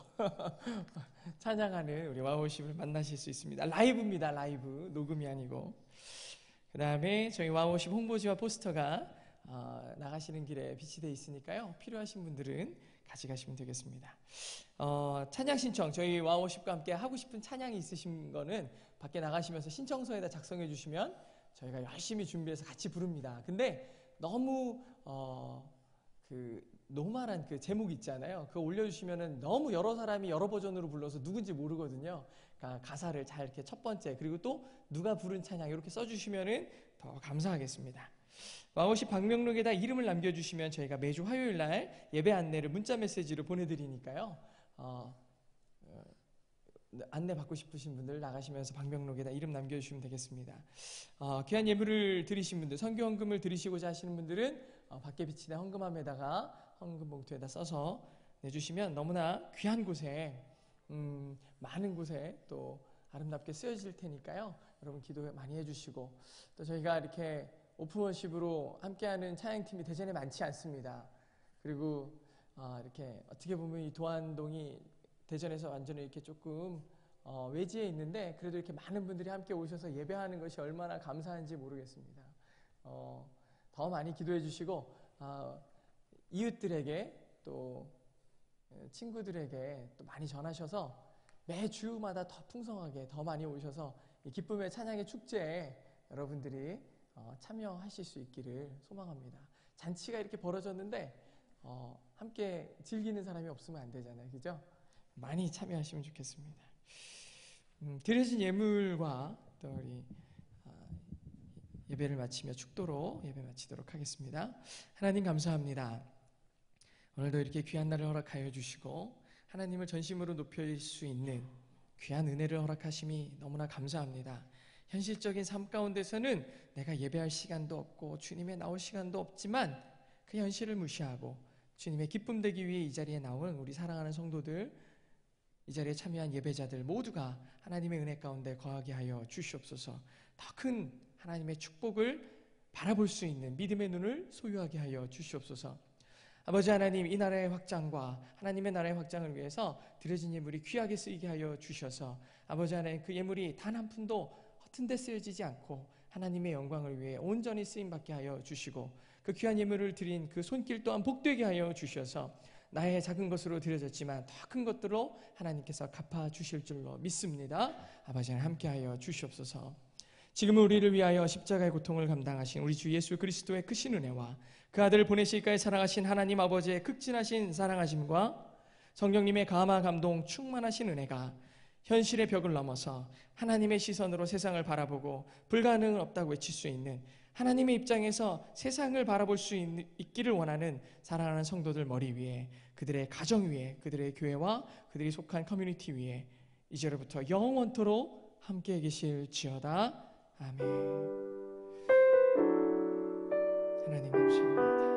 찬양하는 우리 와워십을 만나실 수 있습니다. 라이브입니다. 라이브. 녹음이 아니고. 그 다음에 저희 와워십 홍보지와 포스터가 나가시는 길에 비치되어 있으니까요. 필요하신 분들은 가져가시면 되겠습니다. 찬양 신청, 저희 와워십과 함께 하고 싶은 찬양이 있으신 거는 밖에 나가시면서 신청서에다 작성해 주시면 저희가 열심히 준비해서 같이 부릅니다. 근데 너무 노멀한 그 제목 있잖아요. 그거 올려주시면은 너무 여러 사람이 여러 버전으로 불러서 누군지 모르거든요. 그러니까 가사를 잘 이렇게 첫 번째, 그리고 또 누가 부른 찬양 이렇게 써주시면은 더 감사하겠습니다. 와워십 방명록에다 이름을 남겨주시면 저희가 매주 화요일 날 예배 안내를 문자 메시지로 보내드리니까요. 안내 받고 싶으신 분들 나가시면서 방명록에다 이름 남겨주시면 되겠습니다. 귀한 예물을 드리신 분들, 선교 헌금을 드리시고자 하시는 분들은 밖에 비치된 헌금함에다가 헌금 봉투에다 써서 내주시면 너무나 귀한 곳에 많은 곳에 또 아름답게 쓰여질 테니까요. 여러분 기도 많이 해주시고, 또 저희가 이렇게 오픈워십으로 함께하는 찬양팀이 대전에 많지 않습니다. 그리고 이렇게 어떻게 보면 이 도안동이 대전에서 완전히 이렇게 조금 외지에 있는데 그래도 이렇게 많은 분들이 함께 오셔서 예배하는 것이 얼마나 감사한지 모르겠습니다. 더 많이 기도해 주시고 이웃들에게 또 친구들에게 또 많이 전하셔서 매주마다 더 풍성하게 더 많이 오셔서 이 기쁨의 찬양의 축제에 여러분들이 참여하실 수 있기를 소망합니다. 잔치가 이렇게 벌어졌는데 함께 즐기는 사람이 없으면 안 되잖아요. 그죠? 많이 참여하시면 좋겠습니다. 드려진 예물과 또 우리 예배를 마치며 축도로 예배 마치도록 하겠습니다. 하나님 감사합니다. 오늘도 이렇게 귀한 날을 허락하여 주시고 하나님을 전심으로 높일 수 있는 귀한 은혜를 허락하심이 너무나 감사합니다. 현실적인 삶 가운데서는 내가 예배할 시간도 없고 주님의 나올 시간도 없지만 그 현실을 무시하고 주님의 기쁨 되기 위해 이 자리에 나온 우리 사랑하는 성도들, 이 자리에 참여한 예배자들 모두가 하나님의 은혜 가운데 거하게 하여 주시옵소서. 더 큰 하나님의 축복을 바라볼 수 있는 믿음의 눈을 소유하게 하여 주시옵소서. 아버지 하나님, 이 나라의 확장과 하나님의 나라의 확장을 위해서 드려진 예물이 귀하게 쓰이게 하여 주셔서 아버지 하나님, 그 예물이 단 한 푼도 허튼 데 쓰여지지 않고 하나님의 영광을 위해 온전히 쓰임받게 하여 주시고 그 귀한 예물을 드린 그 손길 또한 복되게 하여 주셔서 나의 작은 것으로 드려졌지만 더 큰 것들로 하나님께서 갚아주실 줄로 믿습니다. 아버지 하나님 함께하여 주시옵소서. 지금은 우리를 위하여 십자가의 고통을 감당하신 우리 주 예수 그리스도의 크신 은혜와 그 아들을 보내시기까지 사랑하신 하나님 아버지의 극진하신 사랑하심과 성령님의 감화 감동 충만하신 은혜가 현실의 벽을 넘어서 하나님의 시선으로 세상을 바라보고 불가능은 없다고 외칠 수 있는 하나님의 입장에서 세상을 바라볼 수 있기를 원하는 사랑하는 성도들 머리 위에, 그들의 가정 위에, 그들의 교회와 그들이 속한 커뮤니티 위에 이제로부터 영원토록 함께 계실지어다. 아멘. 하나님 감사합니다.